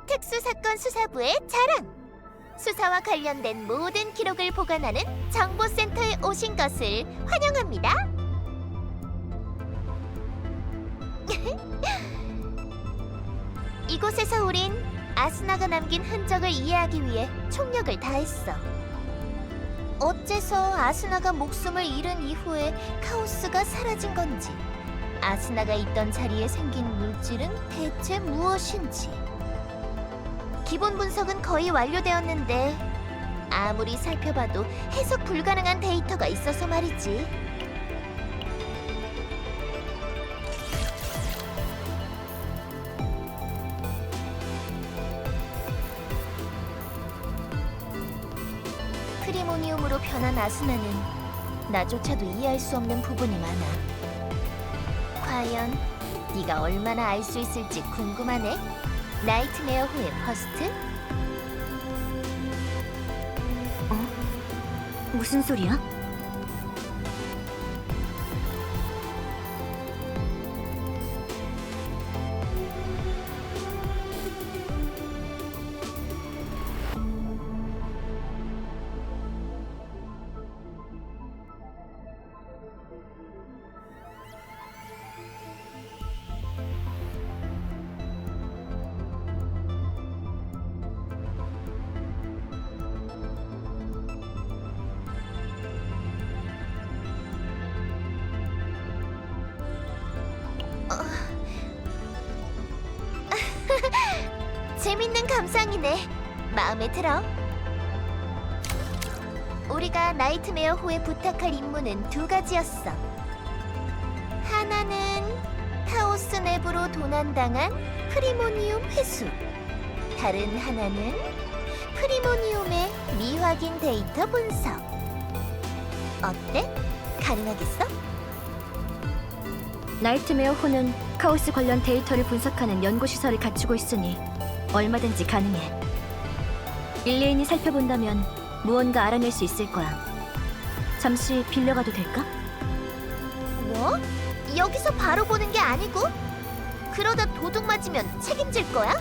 특수사건 수사부의 자랑! 수사와 관련된 모든 기록을 보관하는 정보센터에 오신 것을 환영합니다. 이곳에서 우린 아스나가 남긴 흔적을 이해하기 위해 총력을 다했어. 어째서 아스나가 목숨을 잃은 이후에 카오스가 사라진 건지, 아스나가 있던 자리에 생긴 물질은 대체 무엇인지. 기본 분석은 거의 완료되었는데 아무리 살펴봐도 해석 불가능한 데이터가 있어서 말이지. 프리모니움으로 변한 아스나는 나조차도 이해할 수 없는 부분이 많아. 과연 네가 얼마나 알 수 있을지 궁금하네. 나이트메어 후의 퍼스트? 무슨 소리야? 재밌는 감상이네. 마음에 들어. 우리가 나이트메어 후에 부탁할 임무는 두 가지였어. 하나는 타오스 내부로 도난당한 프리모니움 회수. 다른 하나는 프리모니움의 미확인 데이터 분석. 어때? 가능하겠어? 나이트메어 호는 카오스 관련 데이터를 분석하는 연구시설을 갖추고 있으니 얼마든지 가능해. 일레인이 살펴본다면 무언가 알아낼 수 있을 거야. 잠시 빌려가도 될까? 뭐? 여기서 바로 보는 게 아니고? 그러다 도둑 맞으면 책임질 거야?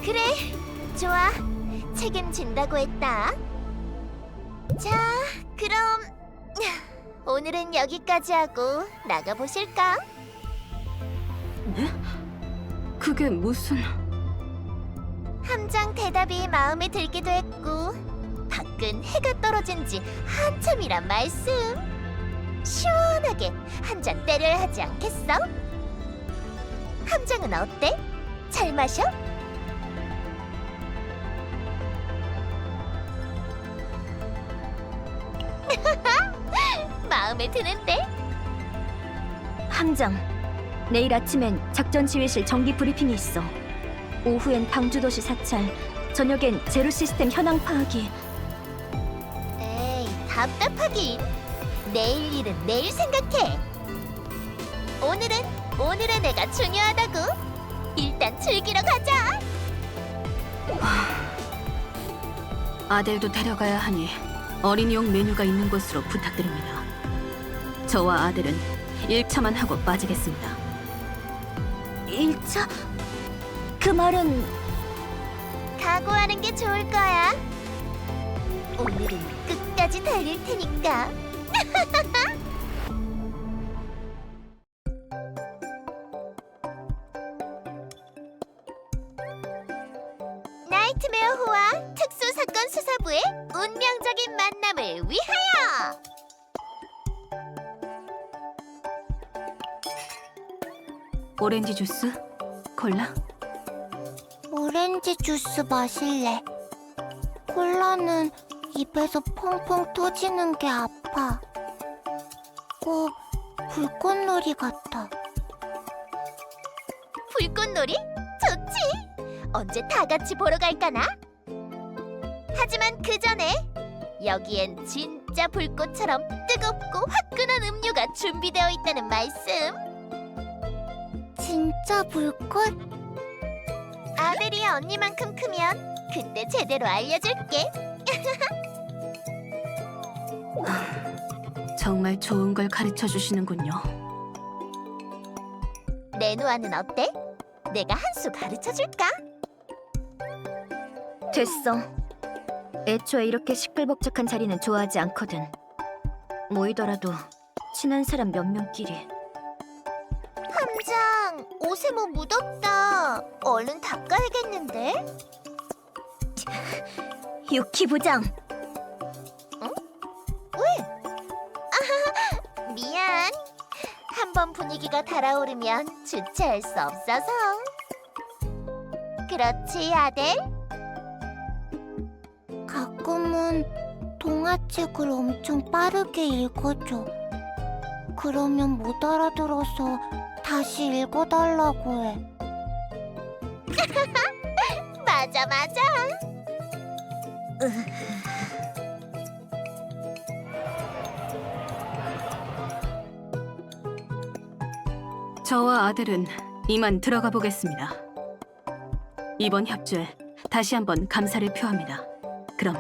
그래, 좋아. 책임진다고 했다. 자, 그럼 오늘은 여기까지 하고 나가보실까? 네? 그게 무슨... 함장 대답이 마음에 들기도 했고 밖은 해가 떨어진 지 한참이란 말씀. 시원하게 한 잔 때려야 하지 않겠어? 함장은 어때? 잘 마셔? 마음에 드는데? 함장, 내일 아침엔 작전 지휘실 정기 브리핑이 있어. 오후엔 방주도시 사찰, 저녁엔 제로 시스템 현황 파악이. 에이, 답답하긴. 내일 일은 내일 생각해. 오늘은 내가 중요하다고. 일단 즐기러 가자. 아델도 데려가야 하니 어린이용 메뉴가 있는 곳으로 부탁드립니다. 저와 아델은 1차만 하고 빠지겠습니다. 1차? 그 말은... 각오하는 게 좋을 거야. 오늘은 끝까지 달릴 테니까. 나이트메어호와 특수사건 수사부의 운명적인 만남을 위하여! 오렌지 주스? 콜라? 오렌지 주스 마실래. 콜라는 입에서 펑펑 터지는 게 아파. 꼭 불꽃놀이 같아. 불꽃놀이? 좋지! 언제 다 같이 보러 갈까나? 하지만 그 전에 여기엔 진짜 불꽃처럼 뜨겁고 화끈한 음료가 준비되어 있다는 말씀. 진짜 불꽃? 아델이 언니만큼 크면 그때 제대로 알려줄게. 정말 좋은 걸 가르쳐 주시는군요. 레누아는 어때? 내가 한 수 가르쳐줄까? 됐어. 애초에 이렇게 시끌벅적한 자리는 좋아하지 않거든. 모이더라도 친한 사람 몇 명끼리. 함장, 옷에 뭐 묻었다. 얼른 닦아야겠는데? 유키 부장! 왜? 아하하, 미안. 한번 분위기가 달아오르면 주체할 수 없어서. 그렇지, 아델? 가끔은 동화책을 엄청 빠르게 읽어줘. 그러면 못 알아들어서 다시 읽어달라고 해. 맞아, 맞아. 저와 아델은 이만 들어가 보겠습니다. 이번 협조에 다시 한번 감사를 표합니다. 그럼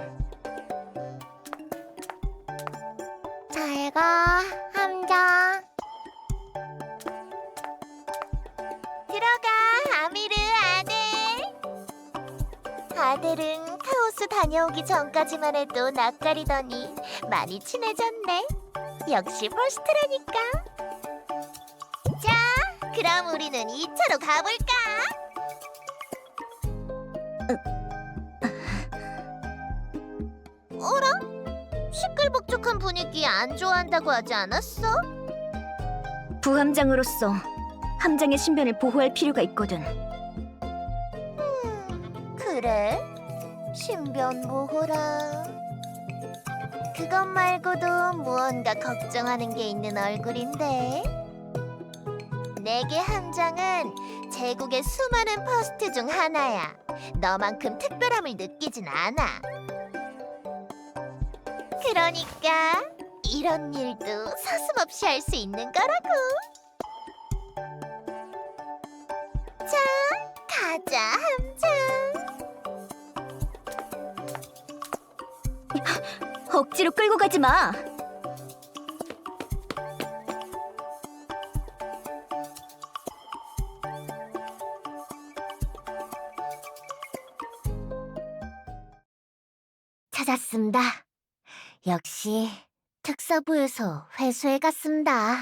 잘 가, 함장. 들어가, 아미르, 아델. 아델은 카오스 다녀오기 전까지만 해도 낯가리더니 많이 친해졌네. 역시 퍼스트라니까. 자, 그럼 우리는 2차로 가볼까? 어라? 시끌벅적한 분위기 안 좋아한다고 하지 않았어? 부함장으로서 함장의 신변을 보호할 필요가 있거든. 그래? 신변 보호라. 그것 말고도 무언가 걱정하는 게 있는 얼굴인데. 내게 함장은 제국의 수많은 퍼스트 중 하나야. 너만큼 특별함을 느끼진 않아. 그러니까 이런 일도 서슴없이 할 수 있는 거라고. 자, 가자, 함장. 억지로 끌고 가지 마. 찾았습니다. 역시 특사부에서 회수해 갔습니다.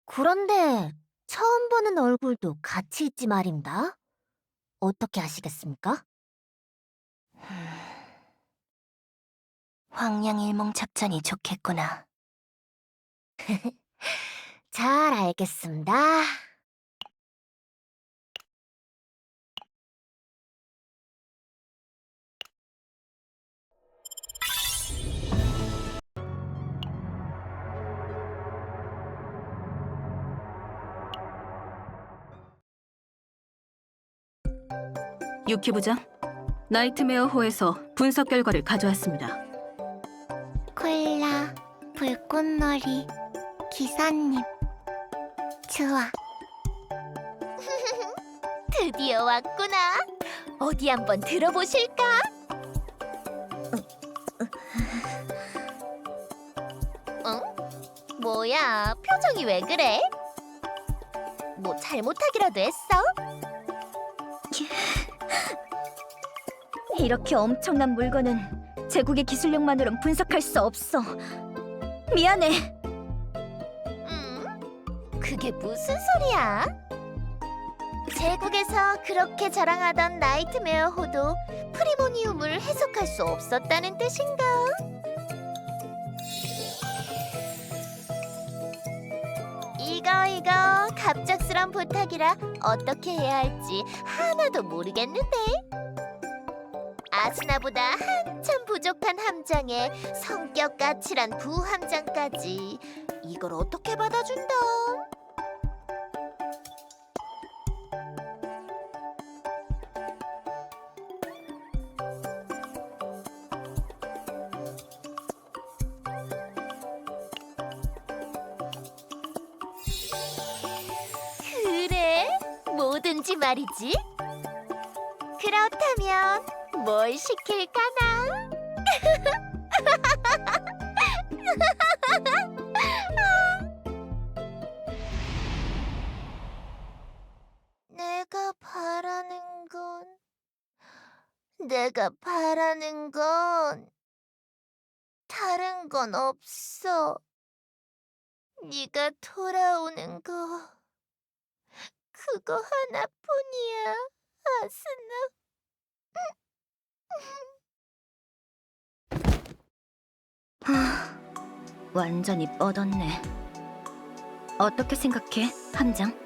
그런데 처음 보는 얼굴도 같이 있지 말입니다. 어떻게 아시겠습니까? 황량일몽 작전이 좋겠구나. 잘 알겠습니다. 유키 부장, 나이트메어호에서 분석 결과를 가져왔습니다. 콜라, 불꽃놀이, 기사님. 좋아. 드디어 왔구나. 어디 한번 들어보실까? 응? 뭐야, 표정이 왜 그래? 뭐 잘못하기라도 했어? 이렇게 엄청난 물건은 제국의 기술력만으론 분석할 수 없어. 미안해. 그게 무슨 소리야? 제국에서 그렇게 자랑하던 나이트메어호도 프리모니움을 해석할 수 없었다는 뜻인가? 이거 갑작스런 부탁이라 어떻게 해야 할지 하나도 모르겠는데. 아스나보다 한참 부족한 함장에 성격 까칠한 부함장까지 이걸 어떻게 받아준다? 그래, 뭐든지 말이지. 그렇다면 뭘 시킬까나? 내가 바라는 건 다른 건 없어. 네가 돌아오는 거 그거 하나뿐이야, 아스나. 완전히 뻗었네. 어떻게 생각해, 함장?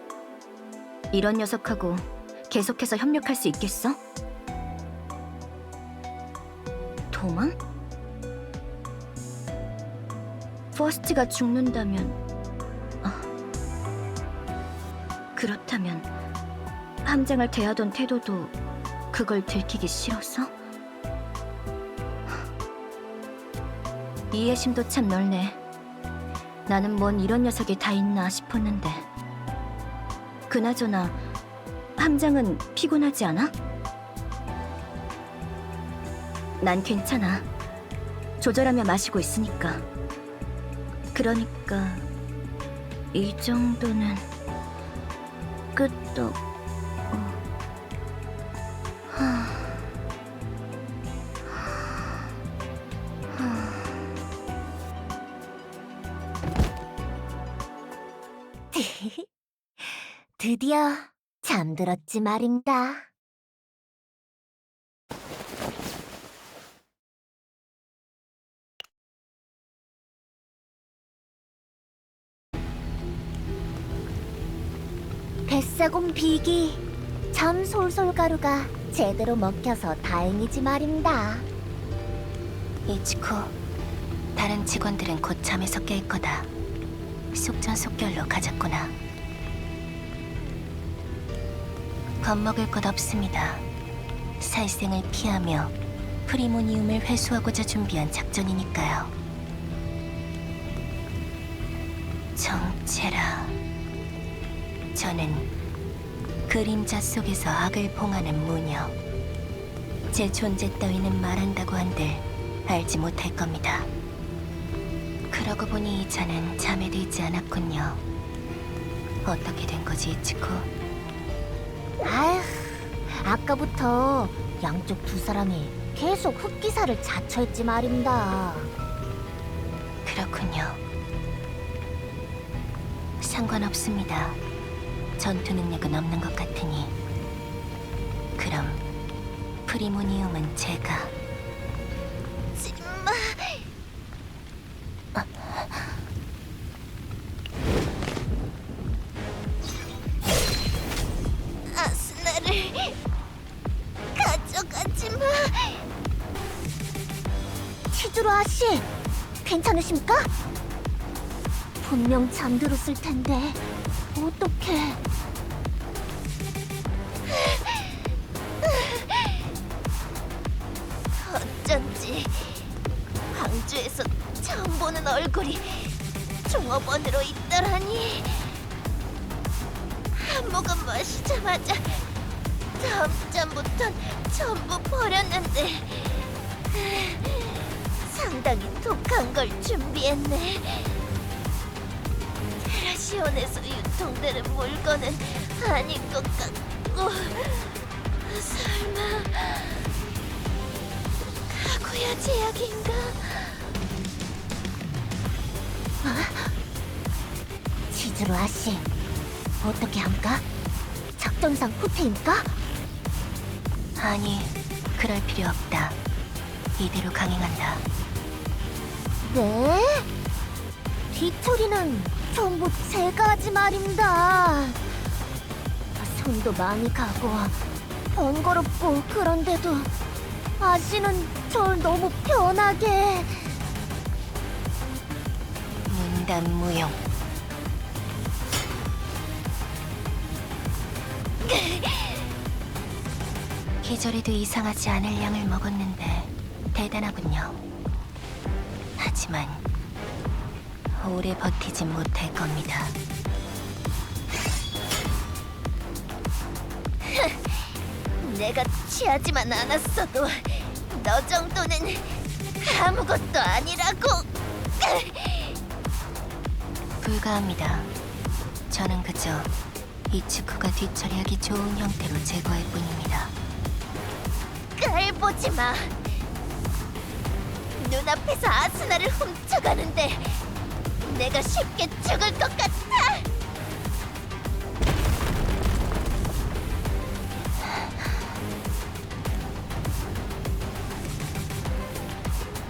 이런 녀석하고 계속해서 협력할 수 있겠어? 도망? 퍼스트가 죽는다면... 그렇다면 함장을 대하던 태도도 그걸 들키기 싫어서? 이해심도 참 넓네. 나는 뭔 이런 녀석이 다 있나 싶었는데. 그나저나 함장은 피곤하지 않아? 난 괜찮아. 조절하며 마시고 있으니까. 그러니까 이 정도는 끄떡. 드디어 잠들었지 말입니다. 뱃사공 비기, 전 솔솔가루가 제대로 먹혀서 다행이지 말입니다. 이치코, 다른 직원들은 곧 잠에서 깰 거다. 속전속결로 가자꾸나. 겁먹을 것 없습니다. 살생을 피하며 프리모니움을 회수하고자 준비한 작전이니까요. 정체라. 저는 그림자 속에서 악을 봉하는 무녀. 제 존재 따위는 말한다고 한들 알지 못할 겁니다. 그러고 보니 이 잔은 잠에 들지 않았군요. 어떻게 된 거지, 이치코? 아휴, 아까부터 양쪽 두 사람이 계속 흑기사를 자처했지 말입니다. 그렇군요. 상관없습니다. 전투 능력은 없는 것 같으니. 그럼 프리모니움은 제가. 아스나를 가져가지 마. 치주로 아씨, 괜찮으십니까? 분명 잠들었을 텐데 어떡해. 어쩐지 광주에서 처음 보는 얼굴이 종업원으로 있더라니. 한 모금 마시자마자 다음 잔부턴 전부 버렸는데 상당히 독한 걸 준비했네. 테라시온에서 유통되는 물건은 아닌 것 같고, 설마 가구야 제약인가? 치즈로 아씨, 어떻게 합니까? 작전상 후퇴입니까? 아니, 그럴 필요 없다. 이대로 강행한다. 네? 뒤처리는 전부 제가 하지 말입니다. 손도 많이 가고 번거롭고 그런데도 아씨는 절 너무 편하게. 문단무용. 계절에도 이상하지 않을 양을 먹었는데 대단하군요. 하지만 오래 버티지 못할 겁니다. 내가 취하지만 않았어도 너 정도는 아무것도 아니라고. 불가합니다. 저는 그저 이츠쿠가 뒤처리하기 좋은 형태로 제거할 뿐입니다. 깔보지 마. 눈앞에서 아스나를 훔쳐가는데 내가 쉽게 죽을 것 같아.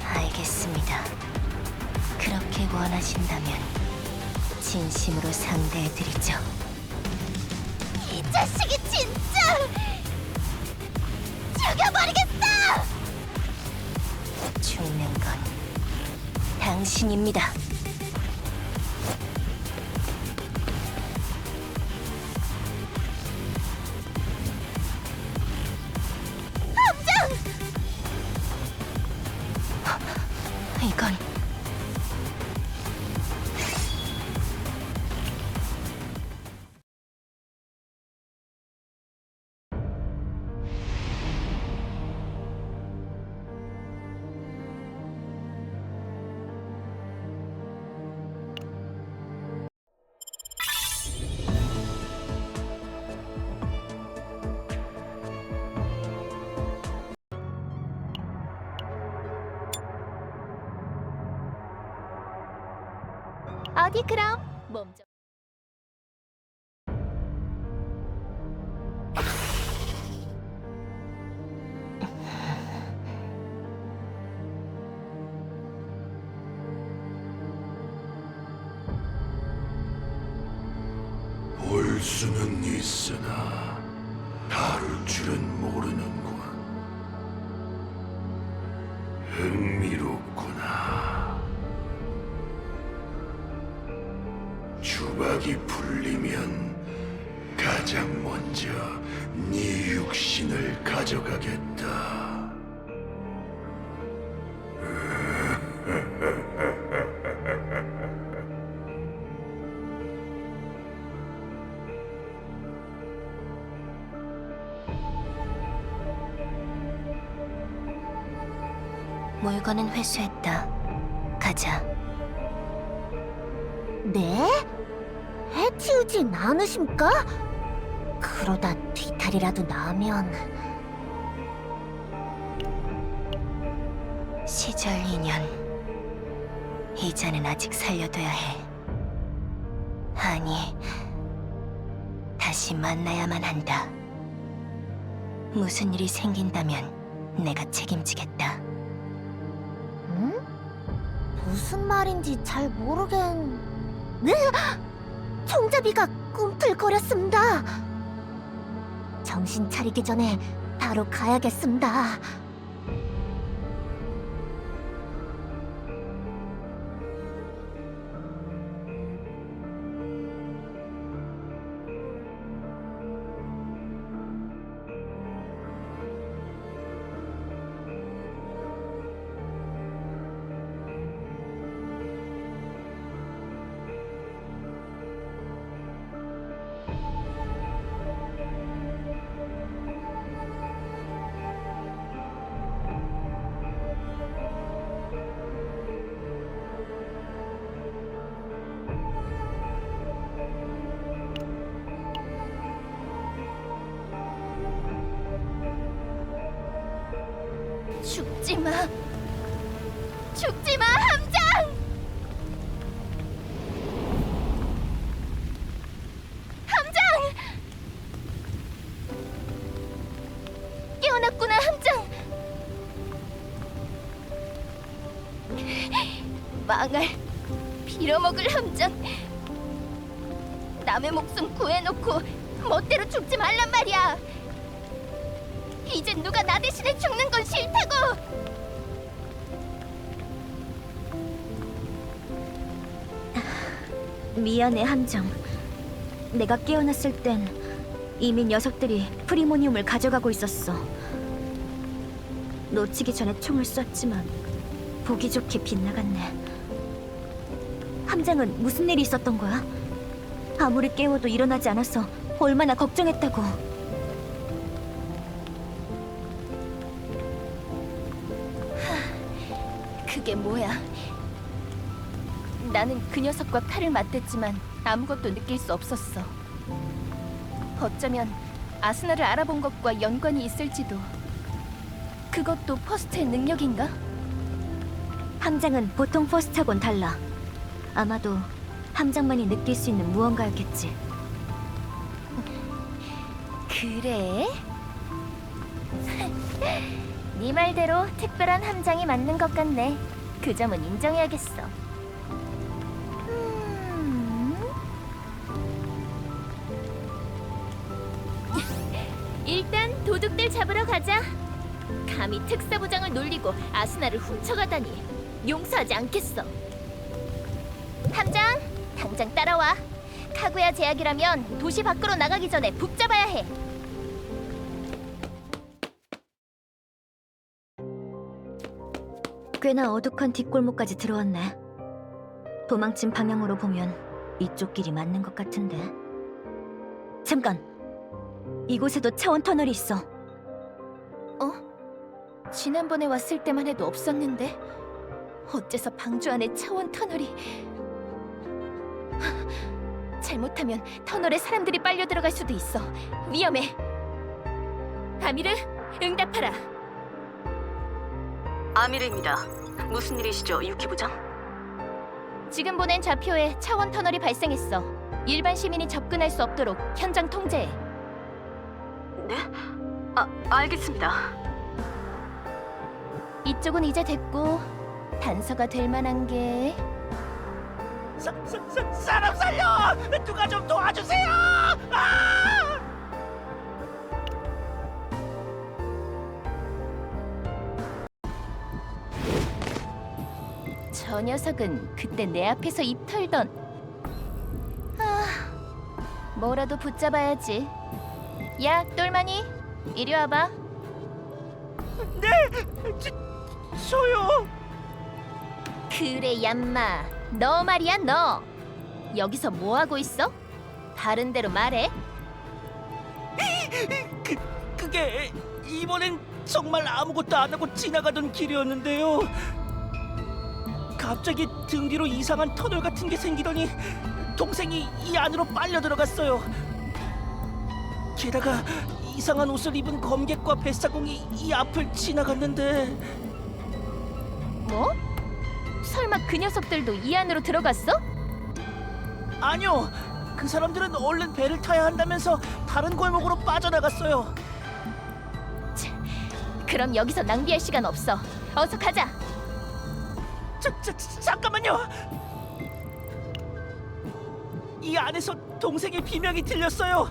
알겠습니다. 그렇게 원하신다면 진심으로 상대해드리죠. 이 자식이 진짜 죽여버리겠다. 죽는 건 당신입니다. 이건 어디 그럼 몸 좀. 볼 수는 있으나 다룰 줄은 모르는군. 흥미롭구나. 주박이 풀리면 가장 먼저 네 육신을 가져가겠다. 물건은 회수했다. 가자. 네? 해치우진 않으십니까? 그러다 뒤탈이라도 나면 시절 인연. 이자는 아직 살려둬야 해. 아니, 다시 만나야만 한다. 무슨 일이 생긴다면 내가 책임지겠다. 응? 무슨 말인지 잘 네? 총잡이가 꿈틀거렸습니다. 정신 차리기 전에 바로 가야겠습니다. 죽지 마. 죽지 마, 함장! 함장! 깨어났구나, 함장. 망할, 빌어먹을 함장. 남의 목숨 구해놓고 멋대로 죽지 말란 말이야. 이젠 누가 나 대신에 죽는 건 싫다고! 미안해, 함정. 내가 깨어났을 땐 이미 녀석들이 프리모니움을 가져가고 있었어. 놓치기 전에 총을 쐈지만 보기 좋게 빗나갔네. 함장은 무슨 일이 있었던 거야? 아무리 깨워도 일어나지 않아서 얼마나 걱정했다고. 그게 뭐야? 나는 그 녀석과 칼을 맞댔지만 아무것도 느낄 수 없었어. 어쩌면 아스날을 알아본 것과 연관이 있을지도. 그것도 퍼스트의 능력인가? 함장은 보통 퍼스트하고는 달라. 아마도 함장만이 느낄 수 있는 무언가였겠지. 그래? 네 말대로 특별한 함장이 맞는 것 같네. 그 점은 인정해야겠어. 일단 도둑들 잡으러 가자. 감히 특사부장을 놀리고 아스날을 훔쳐가다니 용서하지 않겠어. 함장, 당장 따라와. 카구야 제약이라면 도시 밖으로 나가기 전에 붙잡아야 해. 꽤나 어둑한 뒷골목까지 들어왔네. 도망친 방향으로 보면 이쪽 길이 맞는 것 같은데. 잠깐! 이곳에도 차원 터널이 있어. 지난번에 왔을 때만 해도 없었는데 어째서 방주 안에 차원 터널이... 잘못하면 터널에 사람들이 빨려 들어갈 수도 있어. 위험해. 아미르, 응답하라. 아미르입니다. 무슨 일이시죠, 유키 부장? 지금 보낸 좌표에 차원 터널이 발생했어. 일반 시민이 접근할 수 없도록 현장 통제해. 네? 알겠습니다. 이쪽은 이제 됐고 단서가 될 만한 게... 사람 살려! 누가 좀 도와주세요! 아! 저 녀석은 그때 내 앞에서 입 털던... 뭐라도 붙잡아야지. 야, 똘마니, 이리 와봐. 저요! 그래, 얌마. 너 말이야, 너. 여기서 뭐 하고 있어? 다른 데로 말해. 그게 이번엔 정말 아무것도 안 하고 지나가던 길이었는데요. 갑자기 등 뒤로 이상한 터널 같은 게 생기더니 동생이 이 안으로 빨려 들어갔어요. 게다가 이상한 옷을 입은 검객과 뱃사공이 이 앞을 지나갔는데 뭐? 설마 그 녀석들도 이 안으로 들어갔어? 아니요. 그 사람들은 얼른 배를 타야 한다면서 다른 골목으로 빠져나갔어요. 그럼 여기서 낭비할 시간 없어. 어서 가자. 잠깐만요. 이 안에서 동생의 비명이 들렸어요.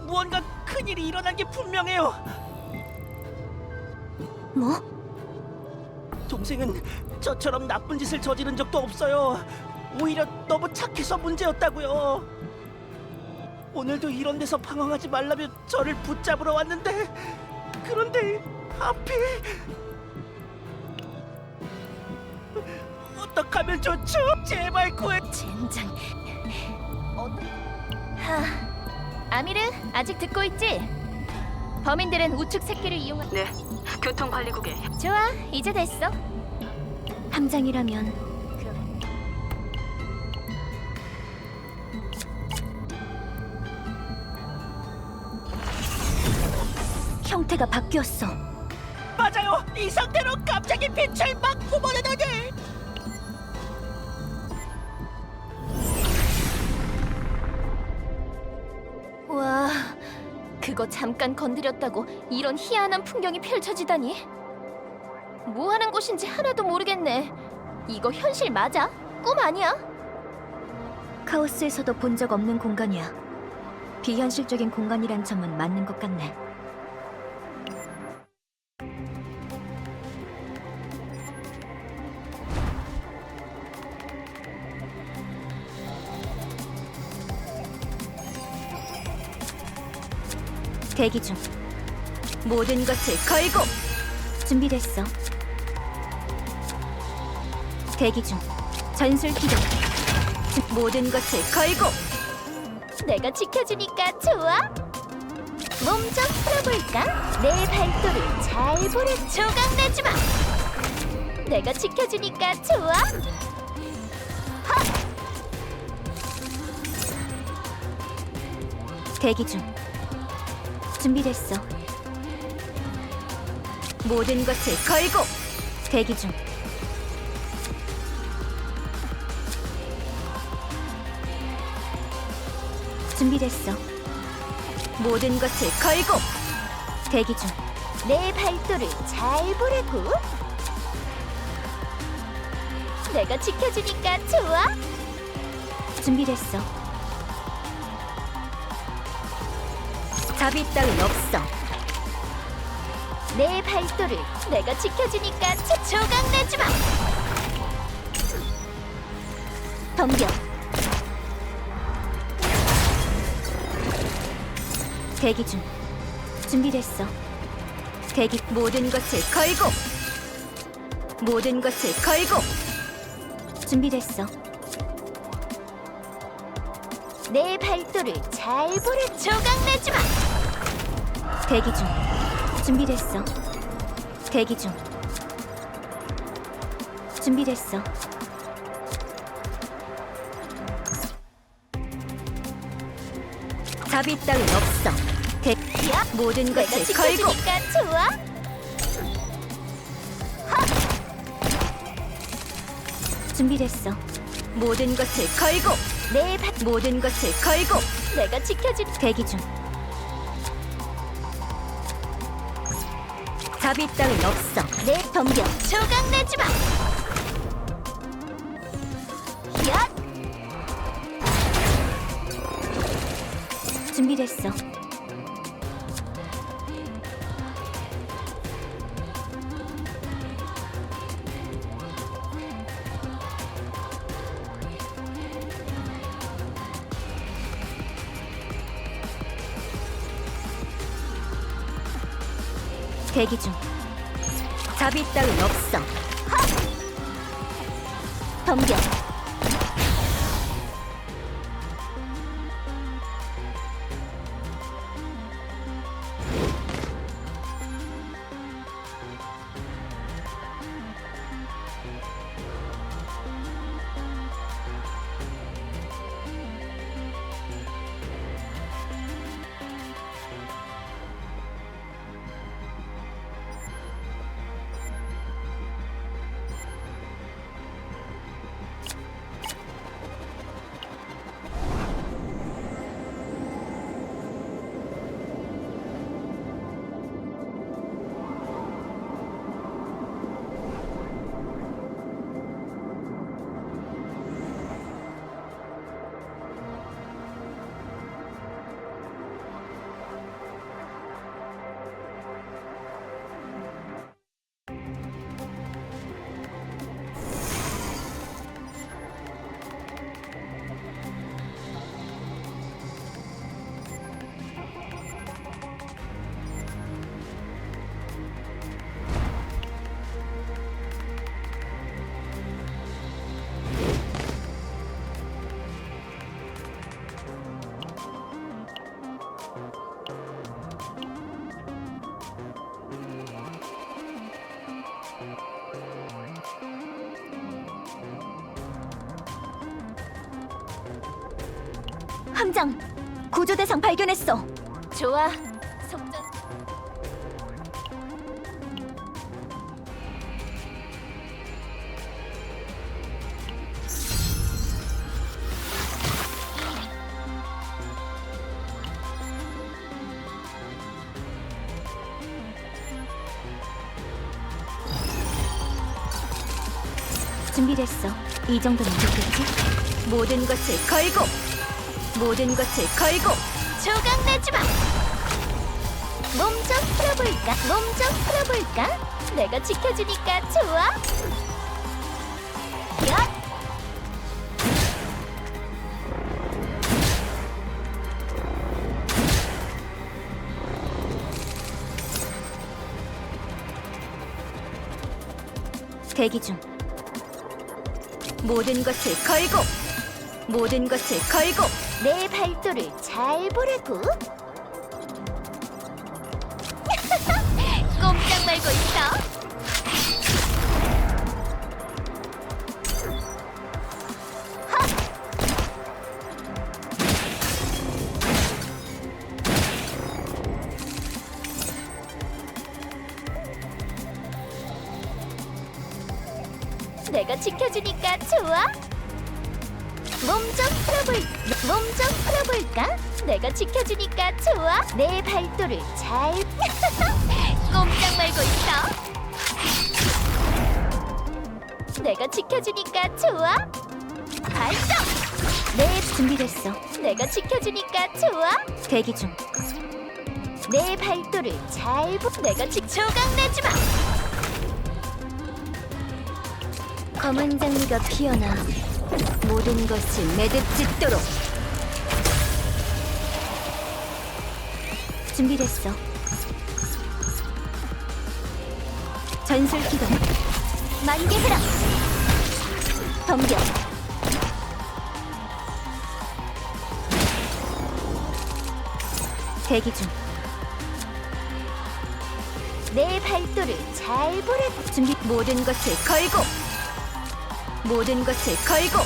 무언가 큰일이 일어난 게 분명해요. 뭐? 동생은 저처럼 나쁜 짓을 저지른 적도 없어요. 오히려 너무 착해서 문제였다고요. 오늘도 이런 데서 방황하지 말라며 저를 붙잡으러 왔는데 그런데 하필 어떡하면 좋죠? 제발 구해. 젠장. 아미르, 아직 듣고 있지? 범인들은 우측 새끼를 이용한. 네, 교통관리국에. 좋아, 이제 됐어. 함장이라면 형태가 바뀌었어. 맞아요. 이 상태로 갑자기 빛을 막 뿜어내더니 와, 그거 잠깐 건드렸다고 이런 희한한 풍경이 펼쳐지다니. 뭐 하는 곳인지 하나도 모르겠네. 이거 현실 맞아? 꿈 아니야? 카오스에서도 본 적 없는 공간이야. 비현실적인 공간이란 점은 맞는 것 같네. 대기 중. 모든 것을 걸고. 준비됐어. 대기 중. 전술 기동. 모든 것을 걸고. 내가 지켜주니까 좋아? 몸 좀 풀어볼까? 내 발도를 잘 보래. 조각내지 마. 내가 지켜주니까 좋아? 대기 중. 준비됐어. 모든 것을 걸고. 대기 중. 준비됐어. 모든 것을 걸고. 대기 중. 내 발도를 잘 보라고. 내가 지켜주니까 좋아? 준비됐어. 자비 따윈 없어. 내 발도를 내가 지켜주니까 조각내지 마. 덤벼. 대기 중. 준비됐어. 대기. 모든 것을 걸고. 모든 것을 걸고. 준비됐어. 내 발도를 잘 보라. 조각내지 마. 대기 중. 준비됐어. 대기 중. 준비됐어. 자비 따윈 없어. 야, 모든 내가 것을 걸고. 지켜주니까 좋아? 준비됐어. 모든 것을 걸고. 모든 것을 걸고. 내가 지켜줄. 대기 중. 자비 따윈 없어. 내 덤벼. 조각내지 마. 야, 준비됐어. 대기 중. 자비 따윈 없어. 덤벼. 함장, 구조 대상 발견했어. 좋아. 속전. 준비됐어. 이 정도면 좋겠지? 모든 것을 걸고, 모든 것을 걸고. 조각 내지 마. 몸 좀 풀어볼까? 몸 좀 풀어볼까? 내가 지켜주니까 좋아. 야! 대기 중. 모든 것을 걸고, 모든 것을 걸고. 내 발도를 잘 보라고. 꼼짝 말고 있어. 내가 지켜주니까 좋아. 몸 좀 풀어볼까? 내가 지켜주니까 좋아. 내 발도를 잘 꼼짝 말고 있어. 내가 지켜주니까 좋아. 발동. 준비됐어. 내가 지켜주니까 좋아. 대기 중. 내 발도를 내가 조각 내지 마. 검은 장미가 피어나 모든 것을 매듭짓도록. 준비됐어. 전술 기동. 만개 흐름. 덤벼. 대기 중. 내 발도를 잘 보라고. 준비. 모든 것을 걸고, 모든 것을 걸고,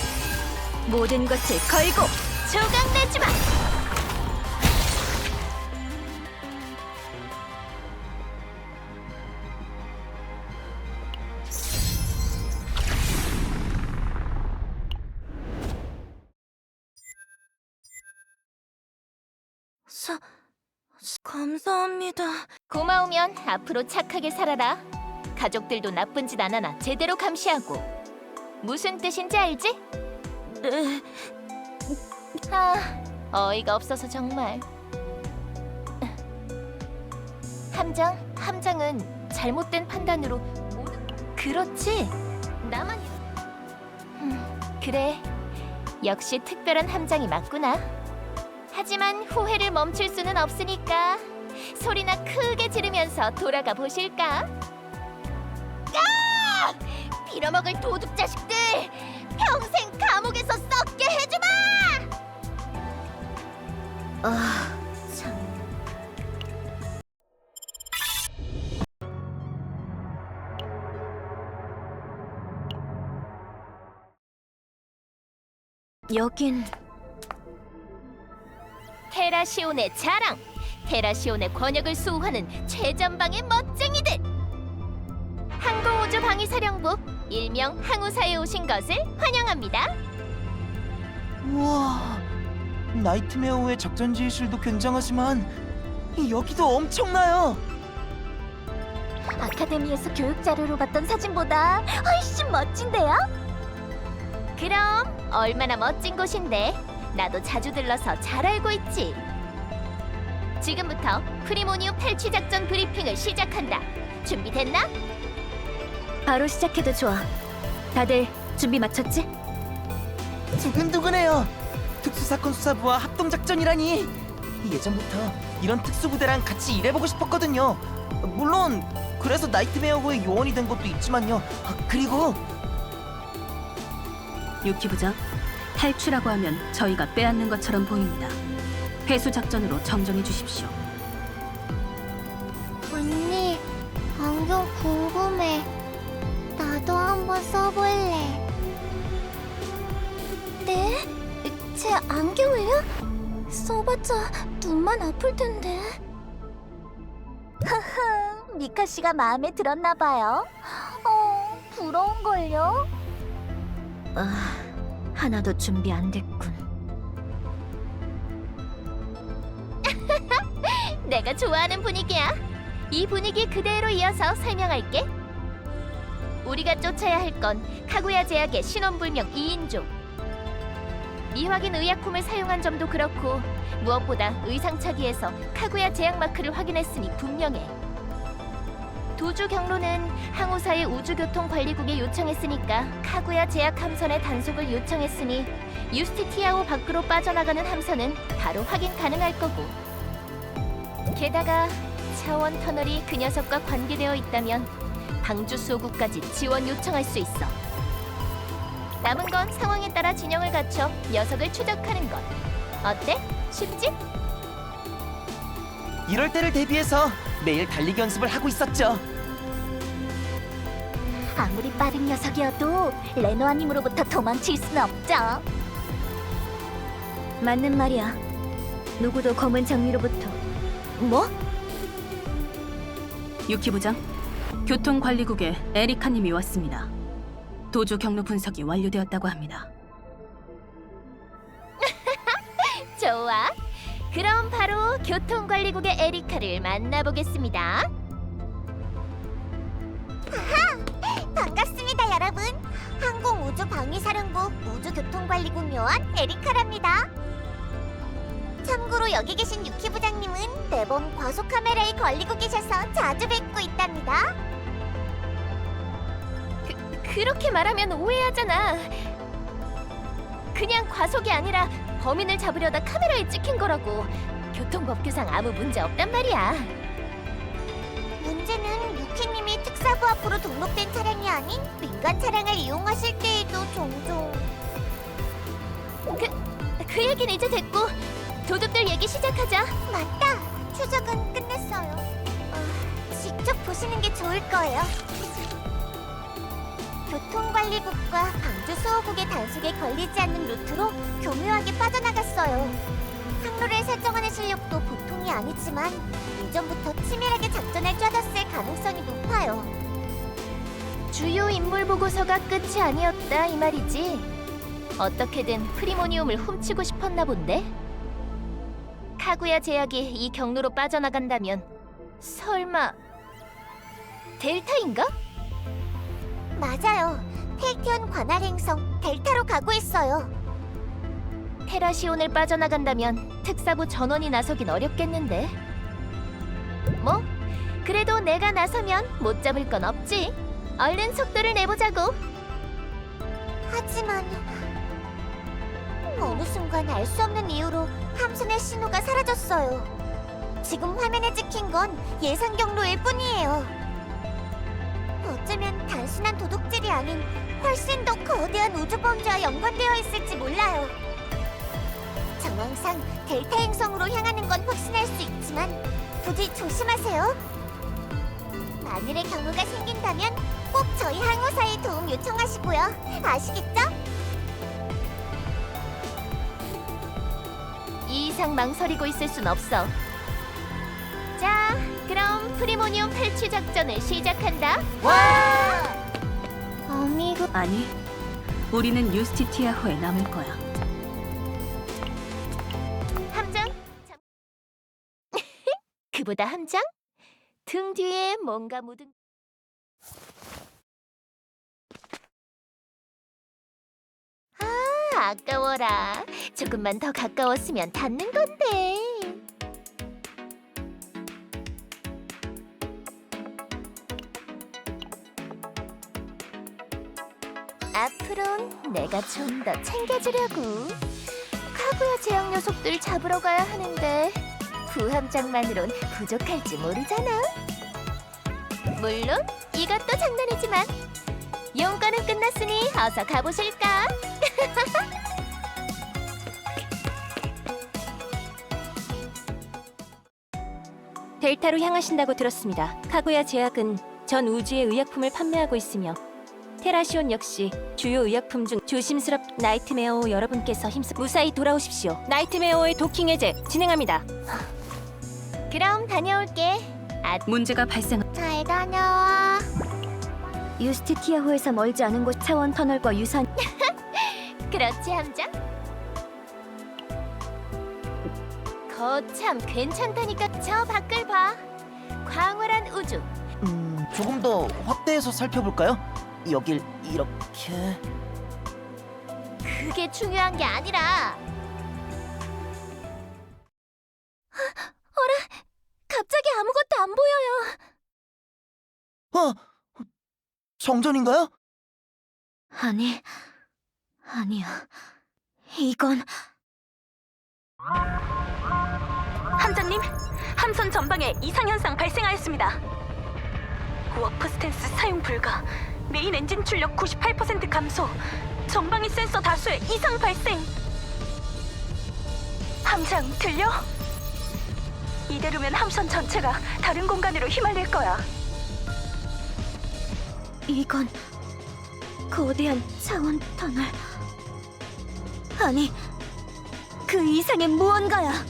모든 것을 걸고. 조각 내지 마. 감사합니다. 고마우면 앞으로 착하게 살아라. 가족들도 나쁜 짓 안 하나 제대로 감시하고. 무슨 뜻인지 알지? 네. 어이가 없어서 정말. 함장은 잘못된 판단으로 그렇지? 나만 그래. 역시 특별한 함장이 맞구나. 하지만 후회를 멈출 수는 없으니까 소리나 크게 지르면서 돌아가 보실까? 빌어먹을 도둑 자식들! 평생 감옥에서 썩게 해주마! 참. 여긴 테라시온의 자랑! 테라시온의 권역을 수호하는 최전방의 멋쟁이들! 항공우주 방위사령부 일명 항우사에 오신 것을 환영합니다. 우와, 나이트메어의 작전 지휘실도 굉장하지만 여기도 엄청나요. 아카데미에서 교육 자료로 봤던 사진보다 훨씬 멋진데요? 그럼 얼마나 멋진 곳인데 나도 자주 들러서 잘 알고 있지. 지금부터 프리모니움 탈취 작전 브리핑을 시작한다. 준비됐나? 바로 시작해도 좋아. 다들 준비 마쳤지? 두근두근해요. 특수사건 수사부와 합동작전이라니. 예전부터 이런 특수부대랑 같이 일해보고 싶었거든요. 물론 그래서 나이트메어호의 요원이 된 것도 있지만요. 그리고 유키 부장, 탈출하고 하면 저희가 빼앗는 것처럼 보입니다. 회수 작전으로 정정해 주십시오. 언니, 안경 궁금해. 나도 한번 써볼래. 네? 제 안경을요? 써봤자 눈만 아플 텐데. 흐흐, 미카 씨가 마음에 들었나 봐요. 부러운걸요? 하나도 준비 안 됐군. 내가 좋아하는 분위기야. 이 분위기 그대로 이어서 설명할게. 우리가 쫓아야 할 건 카구야 제약의 신원불명 2인조. 미확인 의약품을 사용한 점도 그렇고 무엇보다 의상차기에서 카구야 제약 마크를 확인했으니 분명해. 도주 경로는 항우사의 우주교통관리국에 요청했으니까 카구야 제약 함선의 단속을 요청했으니 유스티티아호 밖으로 빠져나가는 함선은 바로 확인 가능할 거고. 게다가 차원 터널이 그 녀석과 관계되어 있다면 방주 수호국까지 지원 요청할 수 있어. 남은 건 상황에 따라 진영을 갖춰 녀석을 추적하는 것. 어때? 쉽지? 이럴 때를 대비해서 매일 달리기 연습을 하고 있었죠. 아무리 빠른 녀석이어도 레노아님으로부터 도망칠 수는 없죠. 맞는 말이야. 누구도 검은 장미로부터. 뭐? 유키 부장, 교통관리국에 에리카님이 왔습니다. 도주 경로 분석이 완료되었다고 합니다. 좋아. 그럼 바로 교통관리국의 에리카를 만나보겠습니다. 반갑습니다, 여러분. 항공우주방위사령부 우주교통관리국 요원 에리카랍니다. 참고로 여기 계신 유키 부장님은 매번 과속 카메라에 걸리고 계셔서 자주 뵙고 있답니다. 그렇게 말하면 오해하잖아. 그냥 과속이 아니라 범인을 잡으려다 카메라에 찍힌 거라고. 교통법규상 아무 문제 없단 말이야. 문제는 유키님이 특사부 앞으로 등록된 차량이 아닌 민간 차량을 이용하실 때에도 종종... 그 얘기는 이제 됐고 도둑들 얘기 시작하자. 맞다! 추적은 끝냈어요. 직접 보시는 게 좋을 거예요. 교통관리국과 방주수호국의 단속에 걸리지 않는 루트로 교묘하게 빠져나갔어요. 항로를 설정하는 실력도 보통이 아니지만 이전부터 치밀하게 작전을 짜뒀을 가능성이 높아요. 주요 인물 보고서가 끝이 아니었다 이 말이지. 어떻게든 프리모니움을 훔치고 싶었나 본데? 카구야 제약이 이 경로로 빠져나간다면 설마 델타인가? 맞아요. 텔티온 관할 행성 델타로 가고 있어요. 테라시온을 빠져나간다면 특사부 전원이 나서긴 어렵겠는데. 뭐, 그래도 내가 나서면 못 잡을 건 없지. 얼른 속도를 내보자고. 하지만 어느 순간 알 수 없는 이유로 함선의 신호가 사라졌어요. 지금 화면에 찍힌 건 예상 경로일 뿐이에요. 어쩌면 단순한 도둑질이 아닌 훨씬 더 거대한 우주범죄와 연관되어 있을지 몰라요. 정황상 델타 행성으로 향하는 건 확신할 수 있지만 부디 조심하세요. 만일의 경우가 생긴다면 꼭 저희 항우사에 도움 요청하시고요. 아시겠죠? 이 이상 망설이고 있을 순 없어. 자, 그럼 프리모니움 탈취 작전을 시작한다. 어미고 아니, 우리는 유스티티아호에 남을 거야. 함장. 그보다 함장? 등 뒤에 뭔가 묻은. 아까워라. 조금만 더 가까웠으면 닿는 건데. 앞으론 내가 좀 더 챙겨주려고. 카구야 제약 녀석들 잡으러 가야 하는데 부함장만으론 부족할지 모르잖아. 물론 이것도 장난이지만 용건은 끝났으니 어서 가보실까? 델타로 향하신다고 들었습니다. 카구야 제약은 전 우주에 의약품을 판매하고 있으며 테라시온 역시 주요 의약품 중 조심스럽 나이트메어 여러분께서 힘써 무사히 돌아오십시오. 나이트메어의 도킹 해제 진행합니다. 그럼 다녀올게. 문제가 발생. 잘 다녀와. 유스티티아호에서 멀지 않은 곳 차원 터널과 유사한 그렇지 함장? 거참 괜찮다니까. 저 밖을 봐. 광활한 우주. 조금 더 확대해서 살펴볼까요? 여길 이렇게. 그게 중요한 게 아니라. 갑자기 아무것도 안 보여요. 정전인가요? 아니야. 이건 함장님, 함선 전방에 이상현상 발생하였습니다. 워프 스탠스 사용 불가, 메인 엔진 출력 98% 감소, 전방위 센서 다수의 이상 발생. 함장, 들려? 이대로면 함선 전체가 다른 공간으로 휘말릴 거야. 이건 거대한 차원 터널. 아니, 그 이상의 무언가야.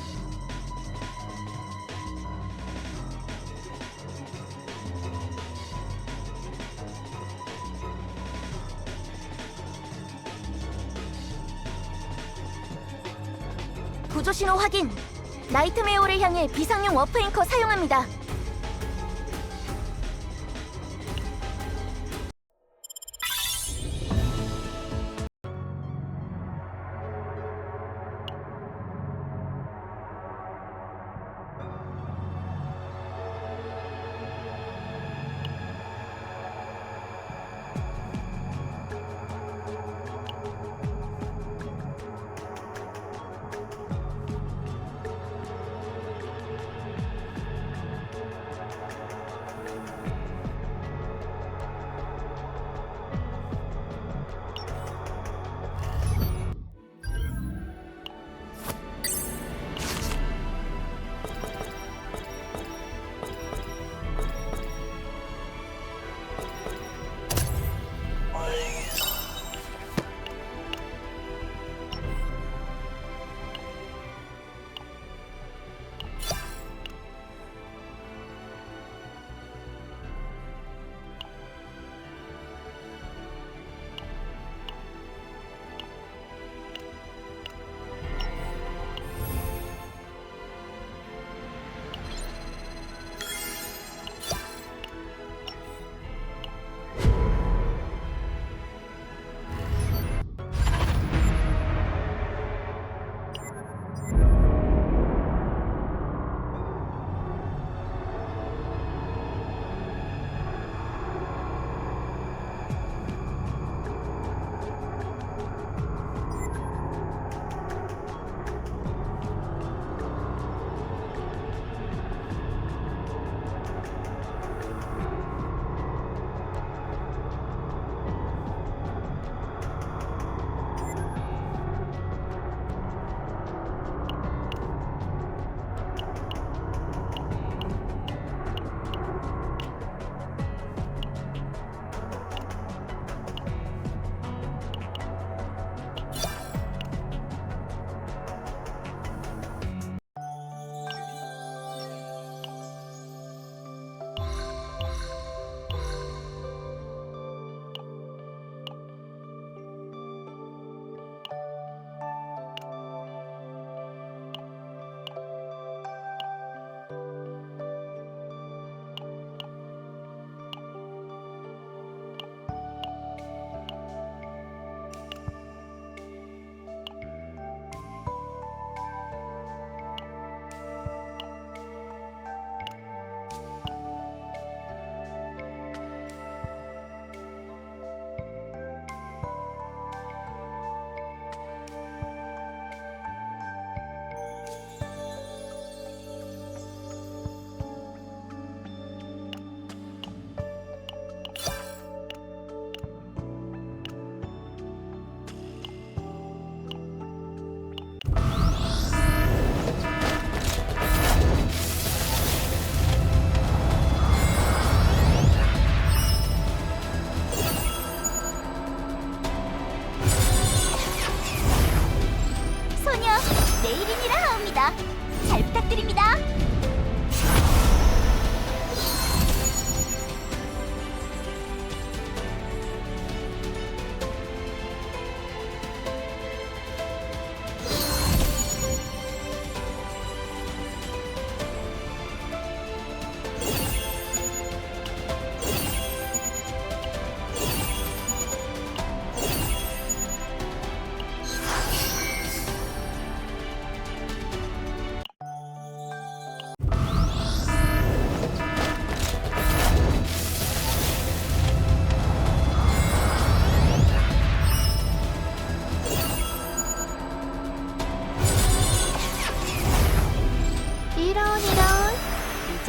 구조 신호 확인. 나이트메어를 향해 비상용 워프 앵커 사용합니다.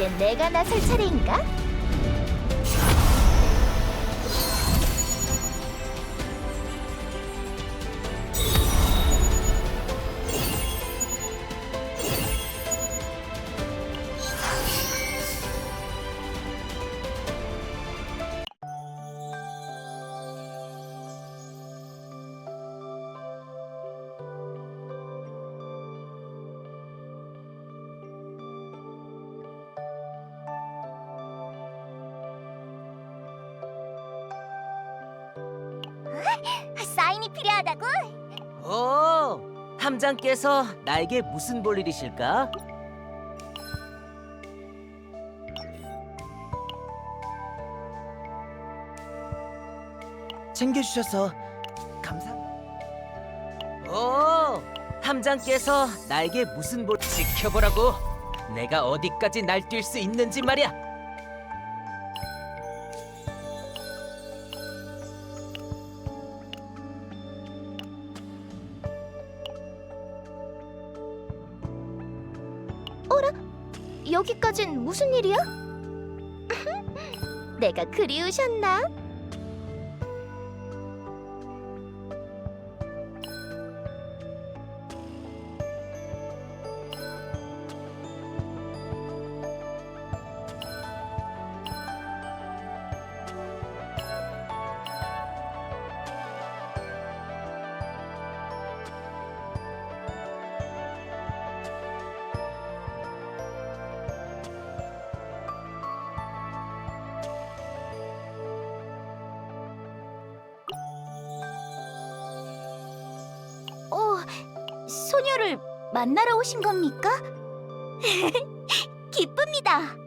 이제 내가 나설 차례인가? 사인이 필요하다고? 오, 함장께서 나에게 무슨 볼일이실까? 챙겨주셔서 감사합니다. 오, 함장께서 나에게 무슨 볼 지켜보라고. 내가 어디까지 날뛸 수 있는지 말이야. 여기까진 무슨 일이야? 내가 그리우셨나? 소녀를 만나러 오신 겁니까? 기쁩니다.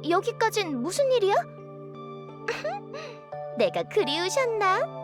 여기까진 무슨 일이야? 내가 그리우셨나?